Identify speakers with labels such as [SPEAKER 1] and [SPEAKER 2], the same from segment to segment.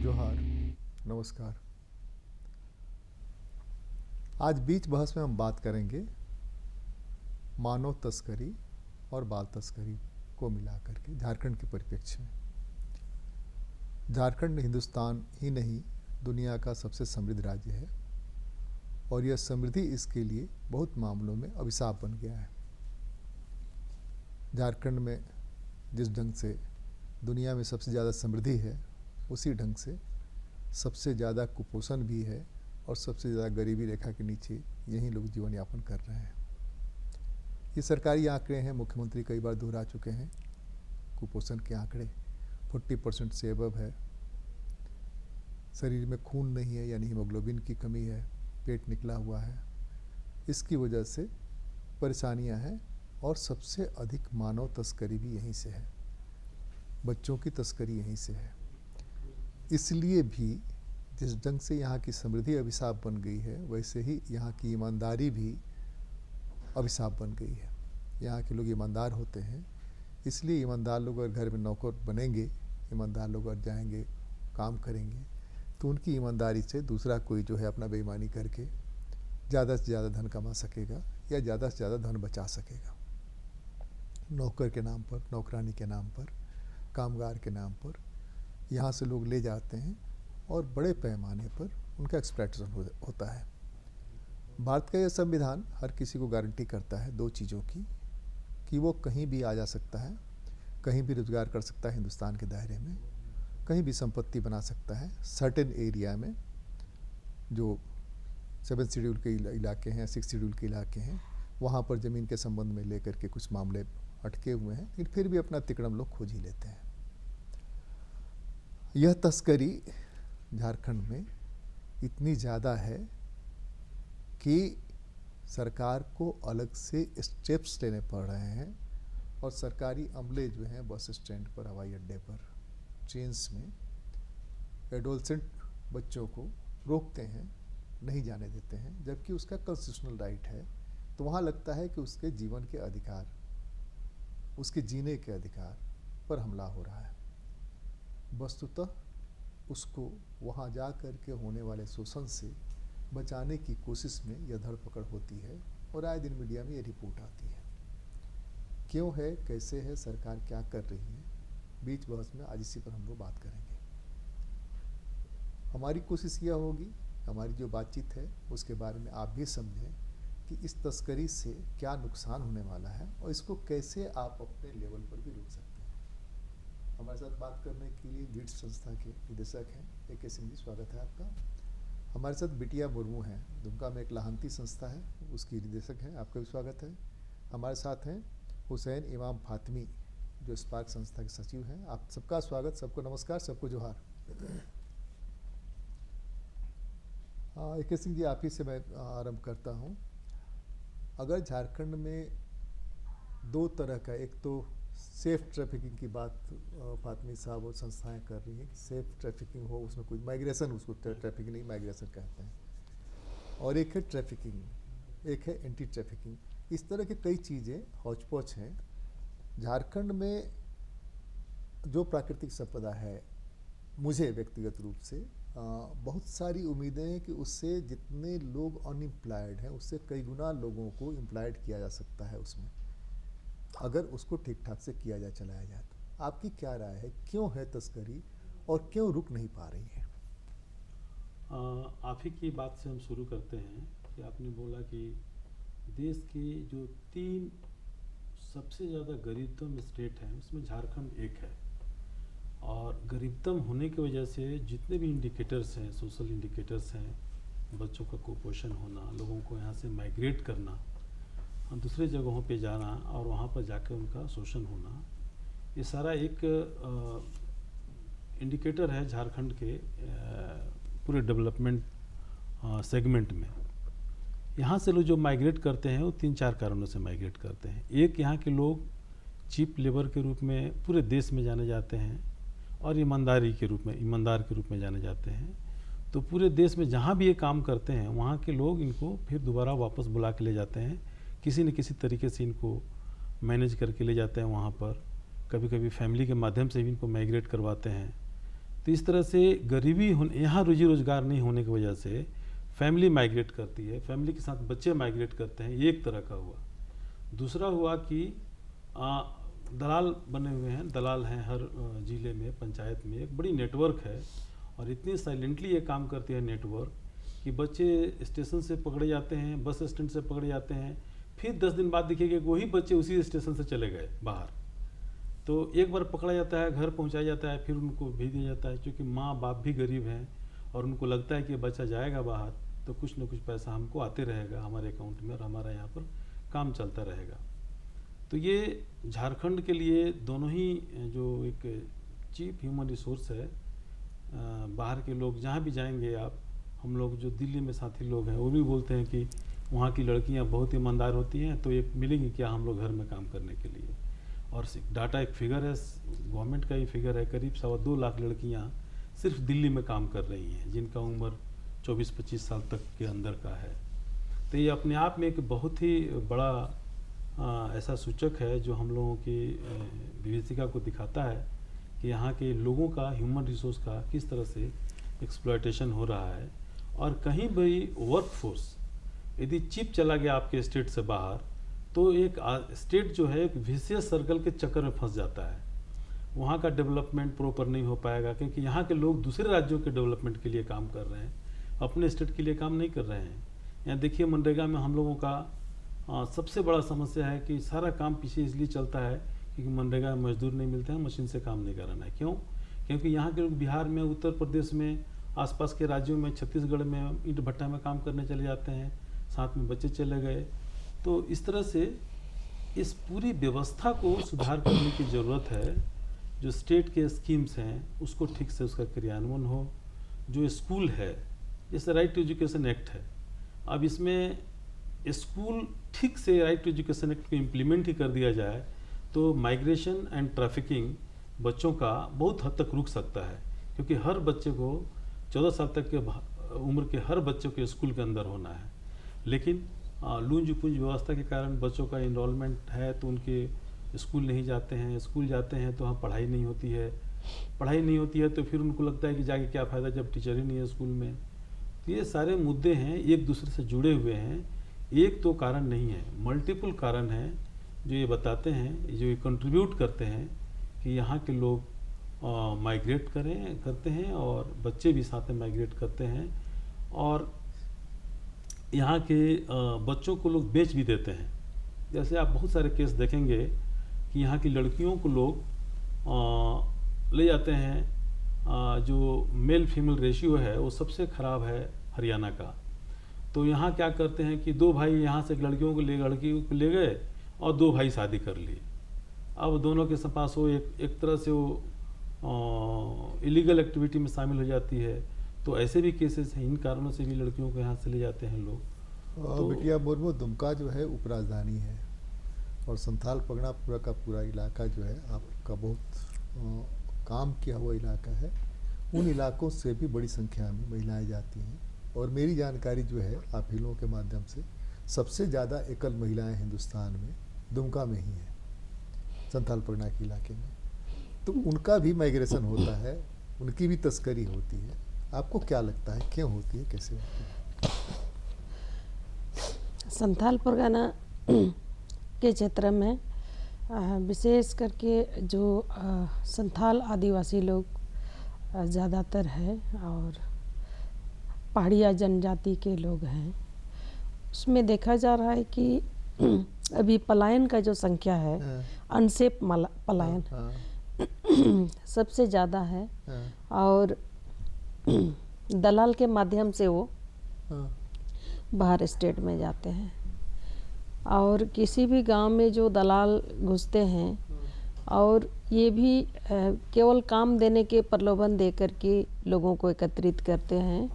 [SPEAKER 1] जोहार, नमस्कार। आज बीच बहस में हम बात करेंगे मानव तस्करी और बाल तस्करी को मिलाकर के झारखंड के परिप्रेक्ष्य में। झारखंड हिंदुस्तान ही नहीं, दुनिया का सबसे समृद्ध राज्य है और यह समृद्धि इसके लिए बहुत मामलों में अभिशाप बन गया है। झारखंड में जिस ढंग से दुनिया में सबसे ज़्यादा समृद्धि है, उसी ढंग से सबसे ज़्यादा कुपोषण भी है और सबसे ज़्यादा गरीबी रेखा के नीचे यही लोग जीवन यापन कर रहे हैं। ये सरकारी आंकड़े हैं, मुख्यमंत्री कई बार दोहरा चुके हैं। कुपोषण के आंकड़े 40% से अबव है। शरीर में खून नहीं है, यानी हीमोग्लोबिन की कमी है, पेट निकला हुआ है। इसकी वजह से परेशानियां हैं और सबसे अधिक मानव तस्करी भी यहीं से है, बच्चों की तस्करी यहीं से है। इसलिए भी जिस ढंग से यहाँ की समृद्धि अभिशाप बन गई है, वैसे ही यहाँ की ईमानदारी भी अभिशाप बन गई है। यहाँ के लोग ईमानदार होते हैं, इसलिए ईमानदार लोग अगर घर में नौकर बनेंगे, ईमानदार लोग अगर जाएंगे काम करेंगे, तो उनकी ईमानदारी से दूसरा कोई जो है अपना बेईमानी करके ज़्यादा से ज़्यादा धन कमा सकेगा या ज़्यादा से ज़्यादा धन बचा सकेगा। नौकर के नाम पर, नौकरानी के नाम पर, कामगार के नाम पर यहाँ से लोग ले जाते हैं और बड़े पैमाने पर उनका एक्सप्लॉयटेशन होता है। भारत का यह संविधान हर किसी को गारंटी करता है दो चीज़ों की, कि वो कहीं भी आ जा सकता है, कहीं भी रोजगार कर सकता है हिंदुस्तान के दायरे में, कहीं भी संपत्ति बना सकता है। सर्टेन एरिया में जो 7 शेड्यूल के इलाके हैं, 6 शेड्यूल के इलाके हैं, वहाँ पर ज़मीन के संबंध में लेकर के कुछ मामले अटके हुए हैं, लेकिन फिर भी अपना तिकड़म लोग खोज ही लेते हैं। यह तस्करी झारखंड में इतनी ज़्यादा है कि सरकार को अलग से स्टेप्स लेने पड़ रहे हैं और सरकारी अमले जो हैं बस स्टैंड पर, हवाई अड्डे पर, ट्रेन्स में एडोलसेंट बच्चों को रोकते हैं, नहीं जाने देते हैं, जबकि उसका कॉन्स्टिट्यूशनल राइट है। तो वहाँ लगता है कि उसके जीवन के अधिकार, उसके जीने के अधिकार पर हमला हो रहा है। वस्तुतः उसको वहाँ जा कर के होने वाले शोषण से बचाने की कोशिश में यह धरपकड़ होती है और आए दिन मीडिया में ये रिपोर्ट आती है। क्यों है, कैसे है, सरकार क्या कर रही है, बीच बहस में आज इसी पर हम लोग बात करेंगे। हमारी कोशिश यह होगी, हमारी जो बातचीत है उसके बारे में आप भी समझें कि इस तस्करी से क्या नुकसान होने वाला है और इसको कैसे आप अपने लेवल पर भी रोक सकते हैं। हमारे साथ बात करने के लिए लीड संस्था के निदेशक हैं AK सिंह जी, स्वागत है आपका। हमारे साथ बिटिया मुर्मू हैं, दुमका में एक लाहंती संस्था है, उसकी निदेशक हैं, आपका भी स्वागत है। हमारे साथ हैं हुसैन इमाम फातिमी, जो स्पार्क संस्था के सचिव हैं। आप सबका स्वागत, सबको नमस्कार, सबको जोहार। AK सिंह जी, आप ही से मैं आरंभ करता हूँ। अगर झारखंड में दो तरह का, एक तो सेफ ट्रैफिकिंग की बात फातिमी साहब और संस्थाएं कर रही हैं कि सेफ ट्रैफिकिंग हो, उसमें कोई माइग्रेशन, उसको ट्रैफिकिंग नहीं, माइग्रेशन कहते हैं, और एक है ट्रैफिकिंग, एक है एंटी ट्रैफिकिंग। इस तरह की कई चीज़ें हौच पौच हैं। झारखंड में जो प्राकृतिक संपदा है, मुझे व्यक्तिगत रूप से बहुत सारी उम्मीदें हैं कि उससे जितने लोग अनएम्प्लॉयड हैं, उससे कई गुना लोगों को एम्प्लॉयड किया जा सकता है उसमें, अगर उसको ठीक ठाक से किया जाए, चलाया जाए। तो आपकी क्या राय है, क्यों है तस्करी और क्यों रुक नहीं पा रही है?
[SPEAKER 2] आप ही की बात से हम शुरू करते हैं कि आपने बोला कि देश के जो 3 सबसे ज़्यादा गरीबतम स्टेट हैं, उसमें झारखंड एक है। और गरीबतम होने की वजह से जितने भी इंडिकेटर्स हैं, सोशल इंडिकेटर्स हैं, बच्चों का कुपोषण होना, लोगों को यहाँ से माइग्रेट करना, दूसरे जगहों पे जाना और वहाँ पर जाकर उनका शोषण होना, ये सारा एक इंडिकेटर है झारखंड के पूरे डेवलपमेंट सेगमेंट में। यहाँ से लोग जो माइग्रेट करते हैं वो 3-4 कारणों से माइग्रेट करते हैं। एक, यहाँ के लोग चीप लेबर के रूप में पूरे देश में जाने जाते हैं और ईमानदार के रूप में जाने जाते हैं। तो पूरे देश में जहाँ भी ये काम करते हैं, वहाँ के लोग इनको फिर दोबारा वापस बुला के ले जाते हैं, किसी न किसी तरीके से इनको मैनेज करके ले जाते हैं वहाँ पर। कभी कभी फैमिली के माध्यम से भी इनको माइग्रेट करवाते हैं। तो इस तरह से गरीबी होने, यहाँ रोजी रोजगार नहीं होने की वजह से फैमिली माइग्रेट करती है, फैमिली के साथ बच्चे माइग्रेट करते हैं, ये एक तरह का हुआ। दूसरा हुआ कि दलाल बने हुए हैं, दलाल हैं हर ज़िले में, पंचायत में एक बड़ी नेटवर्क है, और इतनी साइलेंटली ये काम करती है नेटवर्क कि बच्चे स्टेशन से पकड़े जाते हैं, बस स्टैंड से पकड़े जाते हैं, फिर 10 दिन बाद दिखेगा कि वही बच्चे उसी स्टेशन से चले गए बाहर। तो एक बार पकड़ा जाता है, घर पहुंचाया जाता है, फिर उनको भेज दिया जाता है, क्योंकि माँ बाप भी गरीब हैं और उनको लगता है कि बच्चा जाएगा बाहर तो कुछ न कुछ पैसा हमको आते रहेगा हमारे अकाउंट में, और हमारा यहाँ पर काम चलता रहेगा। तो ये झारखंड के लिए दोनों ही जो एक चीफ ह्यूमन रिसोर्स है, बाहर के लोग जहाँ भी जाएंगे आप, हम लोग जो दिल्ली में साथी लोग हैं वो भी बोलते हैं कि वहाँ की लड़कियाँ बहुत ईमानदार होती हैं, तो ये मिलेंगी क्या हम लोग घर में काम करने के लिए। और डाटा एक फिगर है, गवर्नमेंट का ही फिगर है, करीब 2.25 लाख लड़कियाँ सिर्फ दिल्ली में काम कर रही हैं, जिनका उम्र 24-25 साल तक के अंदर का है। तो ये अपने आप में एक बहुत ही बड़ा ऐसा सूचक है जो हम लोगों की विविधता को दिखाता है कि यहाँ के लोगों का, ह्यूमन रिसोर्स का किस तरह से एक्सप्लॉयटेशन हो रहा है। और कहीं भी वर्कफोर्स यदि चिप चला गया आपके स्टेट से बाहर, तो एक स्टेट जो है एक विशियस सर्कल के चक्कर में फंस जाता है, वहाँ का डेवलपमेंट प्रॉपर नहीं हो पाएगा, क्योंकि यहाँ के लोग दूसरे राज्यों के डेवलपमेंट के लिए काम कर रहे हैं, अपने स्टेट के लिए काम नहीं कर रहे हैं। यहाँ देखिए मनरेगा में हम लोगों का सबसे बड़ा समस्या है कि सारा काम पीछे इसलिए चलता है क्योंकि मनरेगा में मजदूर नहीं मिलते हैं, मशीन से काम नहीं कराना है। क्यों? क्योंकि यहाँ के लोग बिहार में, उत्तर प्रदेश में, आसपास के राज्यों में, छत्तीसगढ़ में ईंट भट्टा में काम करने चले जाते हैं, साथ में बच्चे चले गए। तो इस तरह से इस पूरी व्यवस्था को सुधार करने की ज़रूरत है। जो स्टेट के स्कीम्स हैं उसको ठीक से उसका क्रियान्वयन हो। जो स्कूल है, जैसे राइट टू एजुकेशन एक्ट है, अब इसमें स्कूल ठीक से राइट टू एजुकेशन एक्ट को इम्प्लीमेंट ही कर दिया जाए तो माइग्रेशन एंड ट्रैफिकिंग बच्चों का बहुत हद तक रुक सकता है, क्योंकि हर बच्चे को 14 साल तक के उम्र के हर बच्चों के स्कूल के अंदर होना है। लेकिन लूंज पूंज व्यवस्था के कारण बच्चों का इनरोलमेंट है तो उनके स्कूल नहीं जाते हैं, स्कूल जाते हैं तो वहाँ पढ़ाई नहीं होती है, पढ़ाई नहीं होती है तो फिर उनको लगता है कि जाके क्या फ़ायदा जब टीचर ही नहीं है स्कूल में। तो ये सारे मुद्दे हैं, एक दूसरे से जुड़े हुए हैं, एक तो कारण नहीं है, मल्टीपल कारण हैं जो ये बताते हैं, जो ये कंट्रीब्यूट करते हैं कि यहाँ के लोग माइग्रेट करते हैं और बच्चे भी साथ में माइग्रेट करते हैं, और यहाँ के बच्चों को लोग बेच भी देते हैं। जैसे आप बहुत सारे केस देखेंगे कि यहाँ की लड़कियों को लोग ले जाते हैं, जो मेल फीमेल रेशियो है वो सबसे ख़राब है हरियाणा का। तो यहाँ क्या करते हैं कि 2 भाई यहाँ से लड़कियों को ले गए और 2 भाई शादी कर लिए। अब दोनों के पास वो एक तरह से वो इलीगल एक्टिविटी में शामिल हो जाती है। तो ऐसे भी केसेस हैं, इन कारणों से भी लड़कियों को यहाँ से ले जाते हैं लोग।
[SPEAKER 1] तो बिटिया मुर्मू, दुमका जो है उपराजधानी है और संथाल परगना पूरा का पूरा इलाका जो है आपका बहुत काम किया हुआ इलाका है। उन इलाकों से भी बड़ी संख्या में महिलाएं जाती हैं, और मेरी जानकारी जो है आप ही लोगों के माध्यम से सबसे ज़्यादा एकल महिलाएं हिंदुस्तान में दुमका में ही हैं, संथाल परगना के इलाके में। तो उनका भी माइग्रेशन होता है, उनकी भी तस्करी होती है। आपको क्या लगता है क्यों होती है, कैसे होती है?
[SPEAKER 3] संथाल परगना के क्षेत्र में विशेष करके जो संथाल आदिवासी लोग ज़्यादातर है और पहाड़िया जनजाति के लोग हैं, उसमें देखा जा रहा है कि अभी पलायन का जो संख्या है, अनसेफ पलायन सबसे ज़्यादा है, और दलाल के माध्यम से वो बाहर स्टेट में जाते हैं। और किसी भी गांव में जो दलाल घुसते हैं और ये भी केवल काम देने के प्रलोभन दे करके लोगों को एकत्रित करते हैं,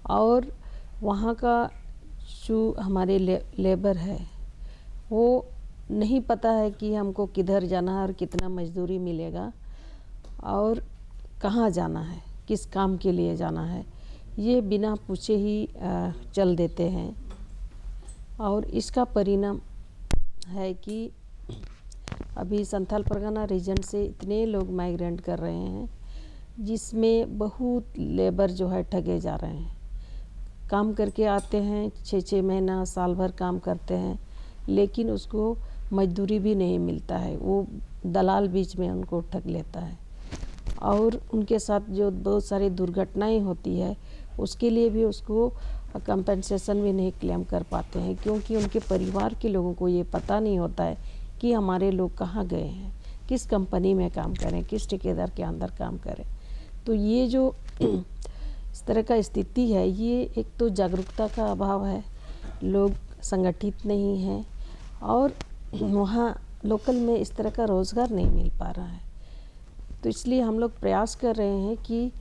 [SPEAKER 3] और वहाँ का जो हमारे लेबर है वो नहीं पता है कि हमको किधर जाना है और कितना मजदूरी मिलेगा और कहाँ जाना है, किस काम के लिए जाना है, ये बिना पूछे ही चल देते हैं। और इसका परिणाम है कि अभी संथाल परगना रीजन से इतने लोग माइग्रेंट कर रहे हैं जिसमें बहुत लेबर जो है ठगे जा रहे हैं। काम करके आते हैं, 6-6 महीना साल भर काम करते हैं, लेकिन उसको मजदूरी भी नहीं मिलता है। वो दलाल बीच में उनको ठग लेता है और उनके साथ जो बहुत सारी दुर्घटनाएं होती है उसके लिए भी उसको कंपनसेशन भी नहीं क्लेम कर पाते हैं, क्योंकि उनके परिवार के लोगों को ये पता नहीं होता है कि हमारे लोग कहाँ गए हैं, किस कंपनी में काम करें, किस ठेकेदार के अंदर काम करें। तो ये जो इस तरह का स्थिति है, ये एक तो जागरूकता का अभाव है, लोग संगठित नहीं हैं और वहाँ लोकल में इस तरह का रोज़गार नहीं मिल पा रहा है। तो इसलिए हम लोग प्रयास कर रहे हैं कि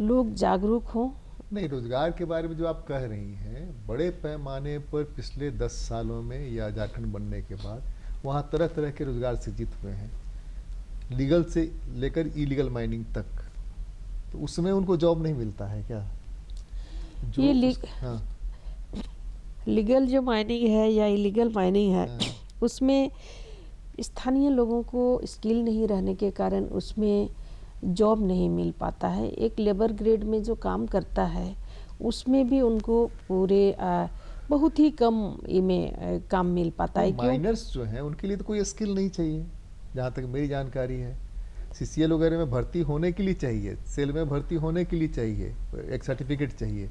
[SPEAKER 3] लोग जागरूक हों।
[SPEAKER 1] नहीं, रोजगार के बारे में जो आप कह रही हैं, बड़े पैमाने पर पिछले 10 सालों में या झारखंड बनने के बाद वहाँ तरह तरह के रोजगार सृजित हुए हैं, लीगल से लेकर इलीगल माइनिंग तक। तो उसमें उनको जॉब नहीं मिलता है क्या?
[SPEAKER 3] ये
[SPEAKER 1] हाँ,
[SPEAKER 3] लीगल जो माइनिंग है या इलीगल माइनिंग है,
[SPEAKER 1] हाँ।
[SPEAKER 3] उसमें स्थानीय लोगों को स्किल नहीं रहने के कारण उसमें जॉब नहीं मिल पाता है। एक लेबर ग्रेड में जो काम करता है उसमें भी उनको पूरे बहुत ही कम में काम मिल पाता है। क्यों?
[SPEAKER 1] माइनर्स जो हैं उनके लिए तो कोई स्किल नहीं चाहिए, जहाँ तक मेरी जानकारी है। सीसीएल वगैरह में भर्ती होने के लिए चाहिए, सेल में भर्ती होने के लिए चाहिए, एक सर्टिफिकेट चाहिए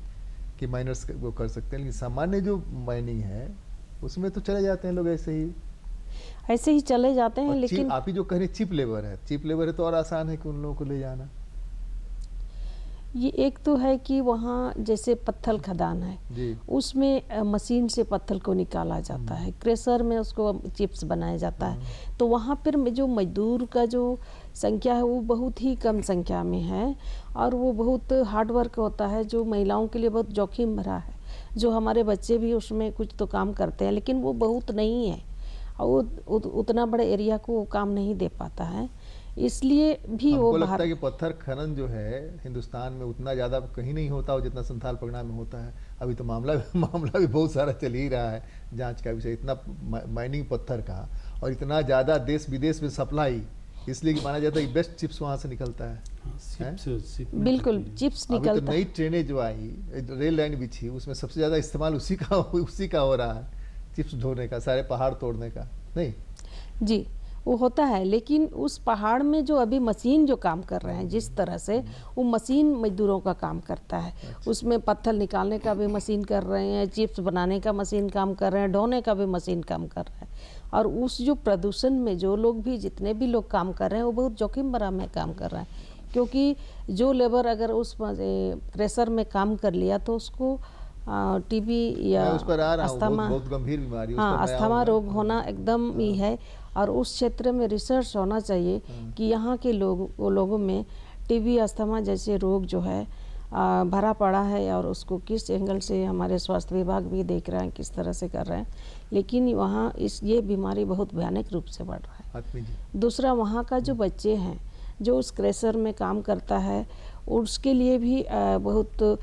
[SPEAKER 1] कि माइनर्स वो कर सकते हैं। लेकिन सामान्य जो माइनिंग है उसमें तो चले जाते हैं लोग ऐसे ही
[SPEAKER 3] चले जाते हैं। लेकिन
[SPEAKER 1] आप ही जो कह रहे चीप लेबर है तो और आसान है कि उन लोगों को ले जाना।
[SPEAKER 3] ये एक तो है कि वहाँ जैसे पत्थर खदान है
[SPEAKER 1] जी।
[SPEAKER 3] उसमें मशीन से पत्थर को निकाला जाता है, क्रेशर में उसको चिप्स बनाया जाता है। तो वहाँ पर जो मजदूर का जो संख्या है वो बहुत ही कम संख्या में है और वो बहुत हार्ड वर्क होता है, जो महिलाओं के लिए बहुत जोखिम भरा है। जो हमारे बच्चे भी उसमें कुछ तो काम करते हैं, लेकिन वो बहुत नहीं है और वो उतना बड़े एरिया को वो काम नहीं दे पाता है, इसलिए भी वो
[SPEAKER 1] हमको लगता है कि पत्थर खनन जो है हिंदुस्तान में उतना ज़्यादा कहीं नहीं होता हो जितना संथाल परगना में होता है। अभी तो मामला भी बहुत सारा चल ही रहा है, जांच का विषय। इतना माइनिंग पत्थर का और इतना ज़्यादा देश विदेश में सप्लाई, इसलिए कि माना जाता है कि बेस्ट चिप्स वहाँ से निकलता है।
[SPEAKER 3] बिल्कुल चिप्स निकलता है।
[SPEAKER 1] तो नई ट्रेनें जो आई, रेल लाइन बिछी, उसमें सबसे ज़्यादा इस्तेमाल उसी का हो रहा है, चिप्स ढोने का, सारे पहाड़ तोड़ने का। नहीं
[SPEAKER 3] जी, वो होता है, लेकिन उस पहाड़ में जो अभी मशीन जो काम कर रहे हैं जिस तरह से, वो मशीन मजदूरों का काम करता है। उसमें पत्थर निकालने का भी मशीन कर रहे हैं, चिप्स बनाने का मशीन काम कर रहे हैं, ढोने का भी मशीन काम कर रहा है। और उस जो प्रदूषण में जो लोग भी, जितने भी लोग काम कर रहे हैं वो बहुत जोखिम भरा में काम कर रहे हैं, क्योंकि जो लेबर अगर उस क्रेशर में काम कर लिया तो उसको टीबी या अस्थमा,
[SPEAKER 1] बहुत गंभीर बीमारी,
[SPEAKER 3] हाँ, अस्थमा रोग होना एकदम ही है। और उस क्षेत्र में रिसर्च होना चाहिए कि यहाँ के लोगों में टीबी, अस्थमा जैसे रोग जो है भरा पड़ा है और उसको किस एंगल से हमारे स्वास्थ्य विभाग भी देख रहे हैं, किस तरह से कर रहे हैं। लेकिन वहाँ ये बीमारी बहुत भयानक रूप से बढ़ रहा है। दूसरा, वहाँ का जो बच्चे हैं जो उस क्रेशर में काम करता है, उसके लिए भी बहुत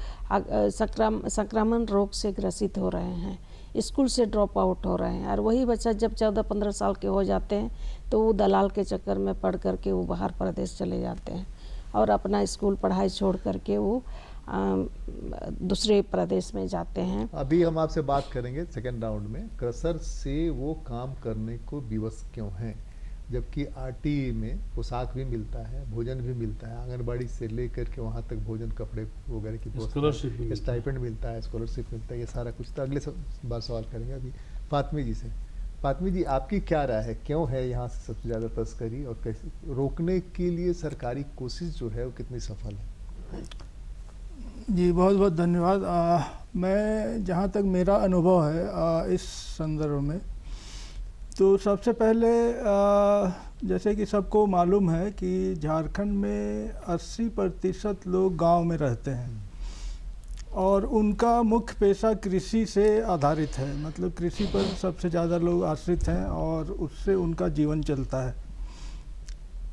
[SPEAKER 3] संक्रामण रोग से ग्रसित हो रहे हैं, स्कूल से ड्रॉप आउट हो रहे हैं। और वही बच्चा जब 14-15 साल के हो जाते हैं तो वो दलाल के चक्कर में पढ़ करके वो बाहर प्रदेश चले जाते हैं और अपना स्कूल पढ़ाई छोड़ करके वो दूसरे प्रदेश में जाते हैं।
[SPEAKER 1] अभी हम आपसे बात करेंगे सेकेंड राउंड में, क्रशर से वो काम करने को विवश क्यों हैं, जबकि आरटी में पोशाक भी मिलता है, भोजन भी मिलता है, आंगनबाड़ी से लेकर के वहाँ तक भोजन, कपड़े वगैरह की
[SPEAKER 2] स्कॉलरशिप,
[SPEAKER 1] स्टाइपेंड मिलता है, स्कॉलरशिप मिलता है, ये सारा कुछ। तो अगले बार सवाल करेंगे अभी फातमी जी से। फातमी जी, आपकी क्या राय है, क्यों है यहाँ से सबसे ज़्यादा तस्करी और कैसे रोकने के लिए सरकारी कोशिश जो है वो कितनी सफल है?
[SPEAKER 4] जी बहुत बहुत धन्यवाद। मैं जहाँ तक मेरा अनुभव है इस संदर्भ में, तो सबसे पहले जैसे कि सबको मालूम है कि झारखंड में 80% लोग गांव में रहते हैं और उनका मुख्य पेशा कृषि से आधारित है। मतलब कृषि पर सबसे ज़्यादा लोग आश्रित हैं और उससे उनका जीवन चलता है।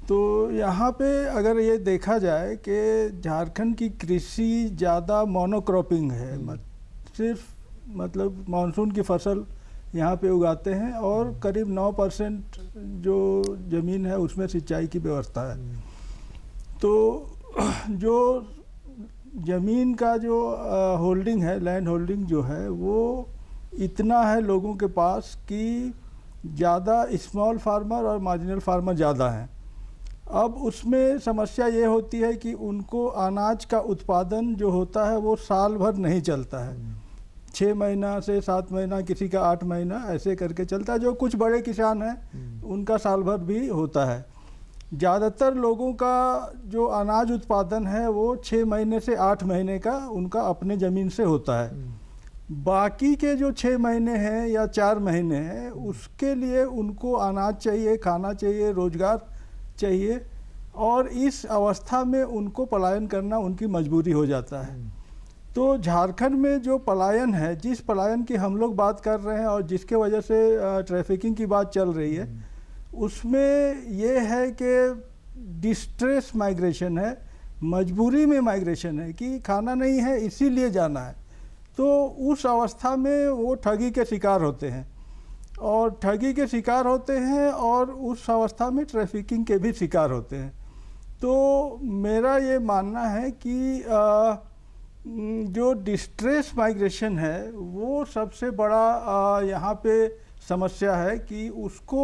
[SPEAKER 4] तो यहाँ पे अगर ये देखा जाए कि झारखंड की कृषि ज़्यादा मोनोक्रॉपिंग है, सिर्फ मतलब मानसून की फसल यहाँ पे उगाते हैं और करीब 9% जो ज़मीन है उसमें सिंचाई की व्यवस्था है। तो जो ज़मीन का जो होल्डिंग है, लैंड होल्डिंग जो है वो इतना है लोगों के पास कि ज़्यादा स्मॉल फार्मर और मार्जिनल फार्मर ज़्यादा हैं। अब उसमें समस्या ये होती है कि उनको अनाज का उत्पादन जो होता है वो साल भर नहीं चलता है, 6 महीना से 7 महीना, किसी का 8 महीना ऐसे करके चलता है। जो कुछ बड़े किसान हैं उनका साल भर भी होता है। ज़्यादातर लोगों का जो अनाज उत्पादन है वो 6 महीने से 8 महीने का उनका अपने ज़मीन से होता है। बाकी के जो 6 महीने हैं या 4 महीने हैं उसके लिए उनको अनाज चाहिए, खाना चाहिए, रोज़गार चाहिए, और इस अवस्था में उनको पलायन करना उनकी मजबूरी हो जाता है। तो झारखंड में जो पलायन है, जिस पलायन की हम लोग बात कर रहे हैं और जिसके वजह से ट्रैफिकिंग की बात चल रही है, उसमें ये है कि डिस्ट्रेस माइग्रेशन है, मजबूरी में माइग्रेशन है कि खाना नहीं है इसीलिए जाना है। तो उस अवस्था में वो ठगी के शिकार होते हैं और ठगी के शिकार होते हैं और उस अवस्था में ट्रैफिकिंग के भी शिकार होते हैं। तो मेरा ये मानना है कि जो डिस्ट्रेस माइग्रेशन है वो सबसे बड़ा यहाँ पे समस्या है कि उसको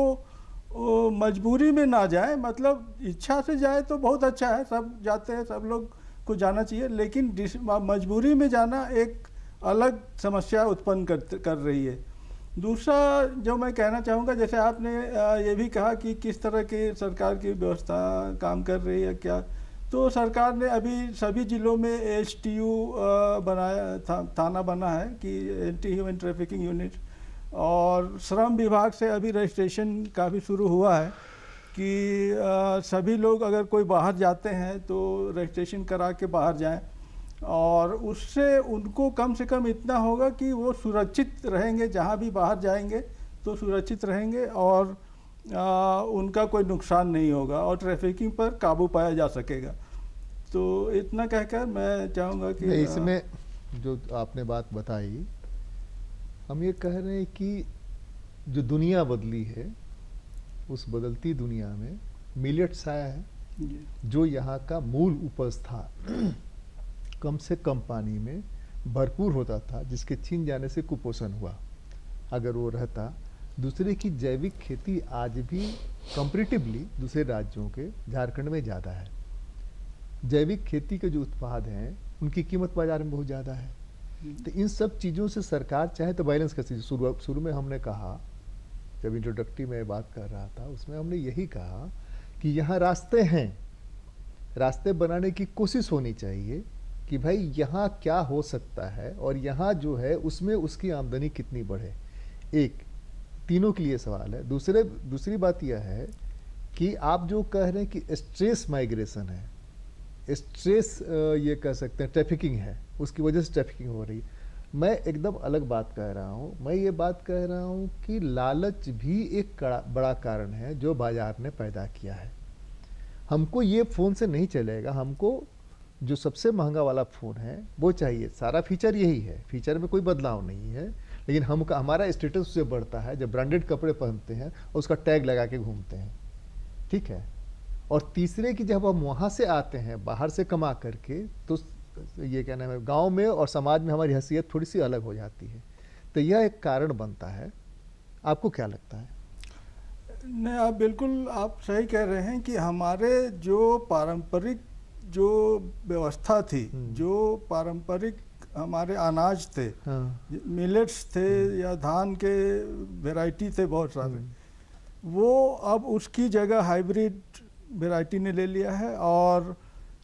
[SPEAKER 4] मजबूरी में ना जाए। मतलब इच्छा से जाए तो बहुत अच्छा है, सब जाते हैं, सब लोग को जाना चाहिए, लेकिन मजबूरी में जाना एक अलग समस्या उत्पन्न कर रही है। दूसरा जो मैं कहना चाहूँगा, जैसे आपने ये भी कहा कि किस तरह की सरकार की व्यवस्था काम कर रही है क्या, तो सरकार ने अभी सभी ज़िलों में एचटीयू बनाया, थाना बना है कि एंटी ह्यूमन ट्रैफिकिंग यूनिट, और श्रम विभाग से अभी रजिस्ट्रेशन काफ़ी शुरू हुआ है कि सभी लोग अगर कोई बाहर जाते हैं तो रजिस्ट्रेशन करा के बाहर जाएं, और उससे उनको कम से कम इतना होगा कि वो सुरक्षित रहेंगे, जहाँ भी बाहर जाएंगे तो सुरक्षित रहेंगे और उनका कोई नुकसान नहीं होगा और ट्रैफिकिंग पर काबू पाया जा सकेगा। तो इतना कहकर मैं चाहूँगा कि
[SPEAKER 1] इसमें जो आपने बात बताई, हम ये कह रहे हैं कि जो दुनिया बदली है उस बदलती दुनिया में मिलेट्स आया है जो यहाँ का मूल उपज था, कम से कम पानी में भरपूर होता था, जिसके छीन जाने से कुपोषण हुआ। अगर वो रहता, दूसरे की जैविक खेती आज भी कंपैरेटिवली दूसरे राज्यों के झारखंड में ज़्यादा है। जैविक खेती के जो उत्पाद हैं उनकी कीमत बाजार में बहुत ज़्यादा है। तो इन सब चीज़ों से सरकार चाहे तो बैलेंस कर सकती है। शुरू में हमने कहा, जब इंट्रोडक्टरी में बात कर रहा था उसमें हमने यही कहा कि यहाँ रास्ते हैं, रास्ते बनाने की कोशिश होनी चाहिए कि भाई यहाँ क्या हो सकता है और यहाँ जो है उसमें उसकी आमदनी कितनी बढ़े। एक तीनों के लिए सवाल है। दूसरी बात यह है कि आप जो कह रहे हैं कि स्ट्रेस माइग्रेशन है, स्ट्रेस ये कह सकते हैं ट्रैफिकिंग है, उसकी वजह से ट्रैफिकिंग हो रही। मैं एकदम अलग बात कह रहा हूँ। मैं ये बात कह रहा हूँ कि लालच भी एक बड़ा कारण है जो बाजार ने पैदा किया है। हमको ये फ़ोन से नहीं चलेगा, हमको जो सबसे महंगा वाला फ़ोन है वो चाहिए। सारा फीचर यही है, फीचर में कोई बदलाव नहीं है, लेकिन हमारा स्टेटस उससे बढ़ता है जब ब्रांडेड कपड़े पहनते हैं और उसका टैग लगा के घूमते हैं, ठीक है। और तीसरे कि जब हम वहाँ से आते हैं बाहर से कमा करके, तो ये क्या नाम है, गांव में और समाज में हमारी हैसियत थोड़ी सी अलग हो जाती है। तो यह एक कारण बनता है। आपको क्या लगता है?
[SPEAKER 4] नहीं, आप बिल्कुल आप सही कह रहे हैं कि हमारे जो पारंपरिक जो व्यवस्था थी, जो पारंपरिक हमारे अनाज थे, मिलेट्स थे या धान के वैरायटी थे बहुत सारे, वो अब उसकी जगह हाइब्रिड वैरायटी ने ले लिया है। और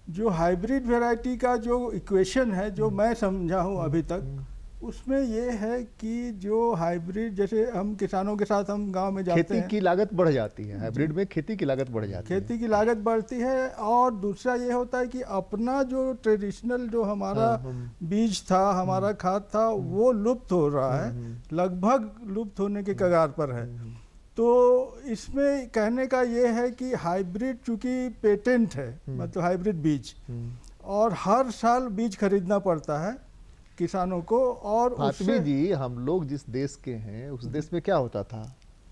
[SPEAKER 4] जो हाइब्रिड वैरायटी का जो इक्वेशन है, जो मैं समझा हूँ अभी तक, उसमें ये है कि जो हाइब्रिड, जैसे हम किसानों के साथ हम गांव में जाते हैं,
[SPEAKER 1] खेती की लागत बढ़ जाती है। हाइब्रिड में खेती की लागत बढ़ जाती है,
[SPEAKER 4] खेती की लागत बढ़ती है। और दूसरा ये होता है कि अपना जो ट्रेडिशनल जो हमारा बीज था, हमारा खाद था, वो लुप्त हो रहा है, लगभग लुप्त होने के कगार पर है। तो इसमें कहने का ये है कि हाइब्रिड चूँकि पेटेंट है, मतलब हाइब्रिड बीज, और हर साल बीज खरीदना पड़ता है किसानों को। और
[SPEAKER 1] फातमी जी, हम लोग जिस देश के हैं उस देश में क्या होता था,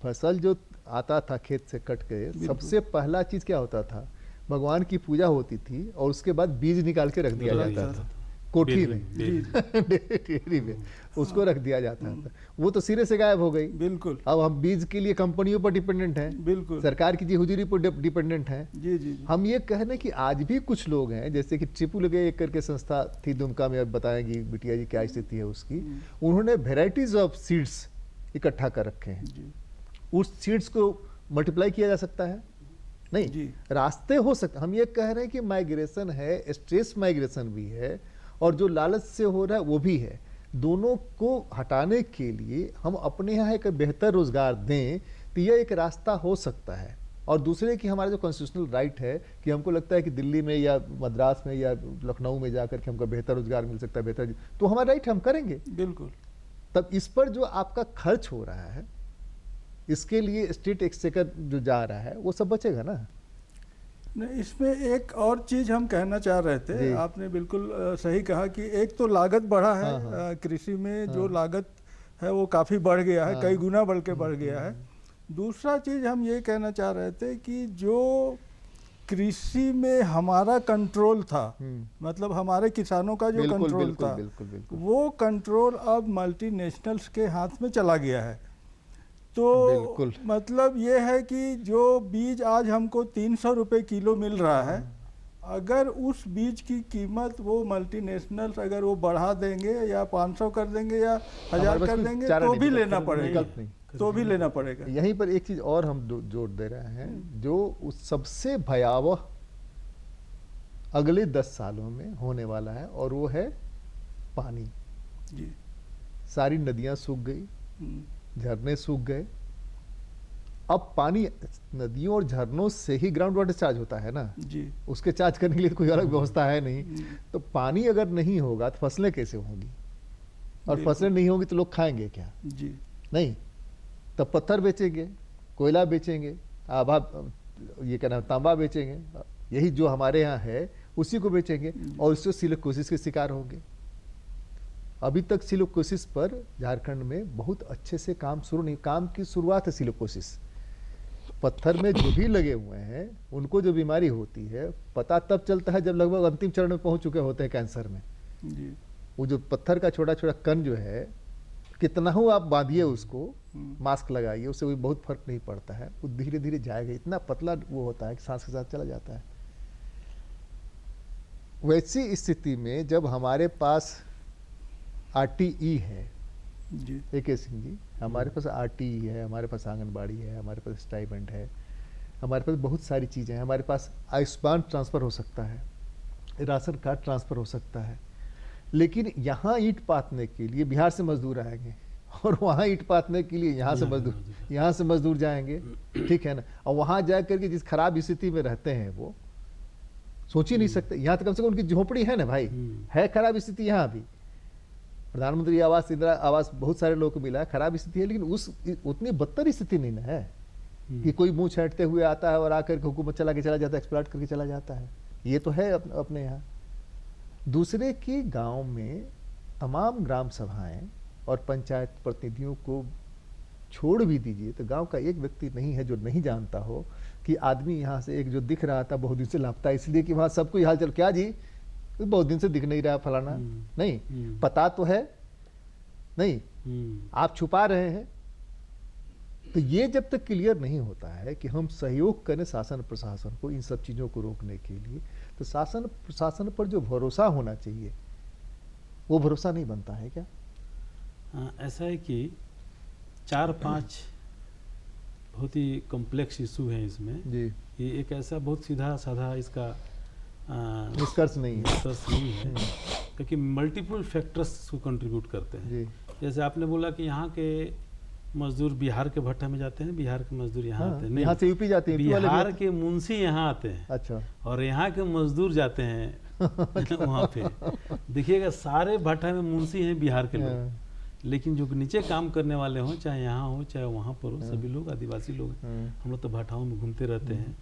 [SPEAKER 1] फसल जो आता था खेत से कट के, सबसे पहला चीज़ क्या होता था, भगवान की पूजा होती थी और उसके बाद बीज निकाल के रख दिया
[SPEAKER 2] रख
[SPEAKER 1] जाता
[SPEAKER 2] दिया
[SPEAKER 1] था कोठी
[SPEAKER 2] बेल
[SPEAKER 1] में,
[SPEAKER 2] बेल
[SPEAKER 1] डेयरी में उसको रख दिया जाता था। वो तो सिरे से गायब हो गई।
[SPEAKER 4] बिल्कुल
[SPEAKER 1] अब हम बीज के लिए कंपनियों पर डिपेंडेंट हैं,
[SPEAKER 4] बिल्कुल
[SPEAKER 1] सरकार की जी हुजूरी पर डिपेंडेंट हैं।
[SPEAKER 4] जी जी जी
[SPEAKER 1] हम ये कह रहे हैं कि आज भी कुछ लोग हैं, जैसे कि ट्रिपुल एक करके संस्था थी दुमका में, अब बताएंगी बिटिया जी क्या स्थिति है उसकी। उन्होंने वेराइटीज ऑफ सीड्स इकट्ठा कर रखे हैं।
[SPEAKER 4] जी
[SPEAKER 1] उस सीड्स को मल्टीप्लाई किया जा सकता है, नहीं
[SPEAKER 4] जी
[SPEAKER 1] रास्ते हो सकते। हम ये कह रहे हैं कि माइग्रेशन है, स्ट्रेस माइग्रेशन भी है और जो लालच से हो रहा है वो भी है। दोनों को हटाने के लिए हम अपने यहाँ एक बेहतर रोजगार दें तो यह एक रास्ता हो सकता है। और दूसरे कि हमारा जो कॉन्स्टिट्यूशनल राइट है कि हमको लगता है कि दिल्ली में या मद्रास में या लखनऊ में जाकर के हमको बेहतर रोजगार मिल सकता है, बेहतर, तो हमारा राइट है, हम करेंगे।
[SPEAKER 4] बिल्कुल
[SPEAKER 1] तब इस पर जो आपका खर्च हो रहा है, इसके लिए स्टेट एक्सचेकर जो जा रहा है वो सब बचेगा ना।
[SPEAKER 4] नहीं, इसमें एक और चीज हम कहना चाह रहे थे।
[SPEAKER 1] जी।
[SPEAKER 4] आपने बिल्कुल सही कहा कि एक तो लागत बढ़ा है।
[SPEAKER 1] हाँ, हाँ।
[SPEAKER 4] कृषि में जो लागत है वो काफ़ी बढ़ गया है,
[SPEAKER 1] हाँ।
[SPEAKER 4] कई गुना बढ़ के बढ़ गया है। दूसरा चीज हम ये कहना चाह रहे थे कि जो कृषि में हमारा कंट्रोल था, मतलब हमारे किसानों का जो
[SPEAKER 1] बिल्कुल
[SPEAKER 4] कंट्रोल
[SPEAKER 1] बिल्कुल
[SPEAKER 4] था,
[SPEAKER 1] बिल्कुल बिल्कुल
[SPEAKER 4] वो कंट्रोल अब मल्टीनेशनल्स के हाथ में चला गया है। तो
[SPEAKER 1] बिल्कुल।
[SPEAKER 4] मतलब ये है कि जो बीज आज हमको 300 रुपये किलो मिल रहा है, अगर उस बीज की कीमत वो मल्टीनेशनल्स अगर वो बढ़ा देंगे या 500 कर देंगे या 1000 कर देंगे तो भी लेना पड़ेगा,
[SPEAKER 1] विकल्प नहीं।
[SPEAKER 4] तो भी लेना पड़ेगा।
[SPEAKER 1] यहीं पर एक चीज और हम जोड़ दे रहे हैं, जो उस सबसे भयावह अगले 10 सालों में होने वाला है, और वो है पानी।
[SPEAKER 4] जी
[SPEAKER 1] सारी नदियां सूख गई,
[SPEAKER 4] हम्म,
[SPEAKER 1] झरने सूख गए। अब पानी नदियों और झरनों से ही ग्राउंड वाटर चार्ज होता है ना,
[SPEAKER 4] जी
[SPEAKER 1] उसके चार्ज करने के लिए कोई अलग व्यवस्था है नहीं। तो पानी अगर नहीं होगा तो फसलें कैसे होंगी, और
[SPEAKER 4] बिल्कुल।
[SPEAKER 1] फसलें नहीं होंगी तो लोग खाएंगे क्या?
[SPEAKER 4] जी
[SPEAKER 1] नहीं, तब पत्थर बेचेंगे, कोयला बेचेंगे, आभा, ये क्या नाम, तांबा बेचेंगे, यही जो हमारे यहाँ है उसी को बेचेंगे, और उससे सिलिकोसिस के शिकार होंगे। अभी तक सिलिकोसिस पर झारखंड में बहुत अच्छे से काम शुरू नहीं, काम की शुरुआत है सिलिकोसिस। पत्थर में जो भी लगे हुए हैं उनको जो बीमारी होती है पता तब चलता है जब लगभग अंतिम चरण में पहुंच चुके होते हैं कैंसर में।
[SPEAKER 4] जी
[SPEAKER 1] वो जो पत्थर का छोटा छोटा कण जो है, कितना हो आप बांधिए उसको, मास्क लगाइए, उससे कोई बहुत फर्क नहीं पड़ता है, वो धीरे धीरे जाएगा। इतना पतला वो होता है कि सांस के साथ चला जाता है। वैसी स्थिति में जब हमारे पास RTE है,
[SPEAKER 4] जी
[SPEAKER 1] AK सिंह जी, हमारे पास RTE है, हमारे पास आंगनबाड़ी है, हमारे पास स्टाइपेंड है, हमारे पास बहुत सारी चीज़ें हैं, हमारे पास आयुष्मान ट्रांसफ़र हो सकता है, राशन कार्ड ट्रांसफ़र हो सकता है। लेकिन यहाँ ईंट पाथने के लिए बिहार से मजदूर आएंगे, और वहाँ ईंट पाथने के लिए यहाँ से मजदूर जाएंगे, ठीक है ना। और वहाँ जा करके जिस खराब स्थिति में रहते हैं वो सोच ही नहीं सकते। यहाँ तो कम से कम उनकी झोपड़ी है ना भाई, है खराब स्थिति यहाँ भी। प्रधानमंत्री आवास, इंदिरा आवास बहुत सारे लोगों को मिला है, खराब स्थिति है, लेकिन उस उतनी बदतर स्थिति नहीं ना है कि कोई मुंह छाटते हुए आता है और आकर के हुकूमत चला के चला जाता है, एक्सप्लॉइट करके चला जाता है। ये तो है अपने यहाँ। दूसरे की गांव में तमाम ग्राम सभाएं और पंचायत प्रतिनिधियों को छोड़ भी दीजिए तो गांव का एक व्यक्ति नहीं है जो नहीं जानता हो कि आदमी यहाँ से एक जो दिख रहा था बहुत दिन से लापता है, इसलिए कि वहाँ सबको हाल चल, क्या जी बहुत दिन से दिख नहीं रहा फलाना, नहीं पता तो है, नहीं आप छुपा रहे हैं। तो ये जब तक क्लियर नहीं होता है कि हम सहयोग करें शासन प्रशासन को इन सब चीज़ों को रोकने के लिए, तो शासन प्रशासन पर जो भरोसा होना चाहिए वो भरोसा नहीं बनता है क्या?
[SPEAKER 2] ऐसा है कि 4-5 बहुत ही कॉम्प्लेक्स इशू है इसमें।
[SPEAKER 1] जी,
[SPEAKER 2] ये एक ऐसा बहुत सीधा साधा इसका
[SPEAKER 1] निष्कर्ष नहीं है।
[SPEAKER 2] निष्कर्ष नहीं है, क्योंकि मल्टीपल फैक्टर्स को कंट्रीब्यूट करते हैं।
[SPEAKER 1] जी,
[SPEAKER 2] जैसे आपने बोला कि यहाँ के मजदूर बिहार के भट्टा में जाते हैं, बिहार के मजदूर यहाँ आते हैं। नहीं,
[SPEAKER 1] यहाँ से यूपी जाते हैं, यूपी वाले भी
[SPEAKER 2] बिहार
[SPEAKER 1] आते
[SPEAKER 2] के मुंशी यहाँ आते हैं,
[SPEAKER 1] अच्छा,
[SPEAKER 2] और यहाँ के मजदूर जाते हैं वहाँ पे। देखिएगा सारे भट्टा में मुंशी हैं बिहार के लोग, लेकिन जो नीचे काम करने वाले हों, चाहे यहाँ हो चाहे वहाँ पर हो, सभी लोग आदिवासी लोग हैं। हम लोग तो भाटाओं में घूमते रहते हैं,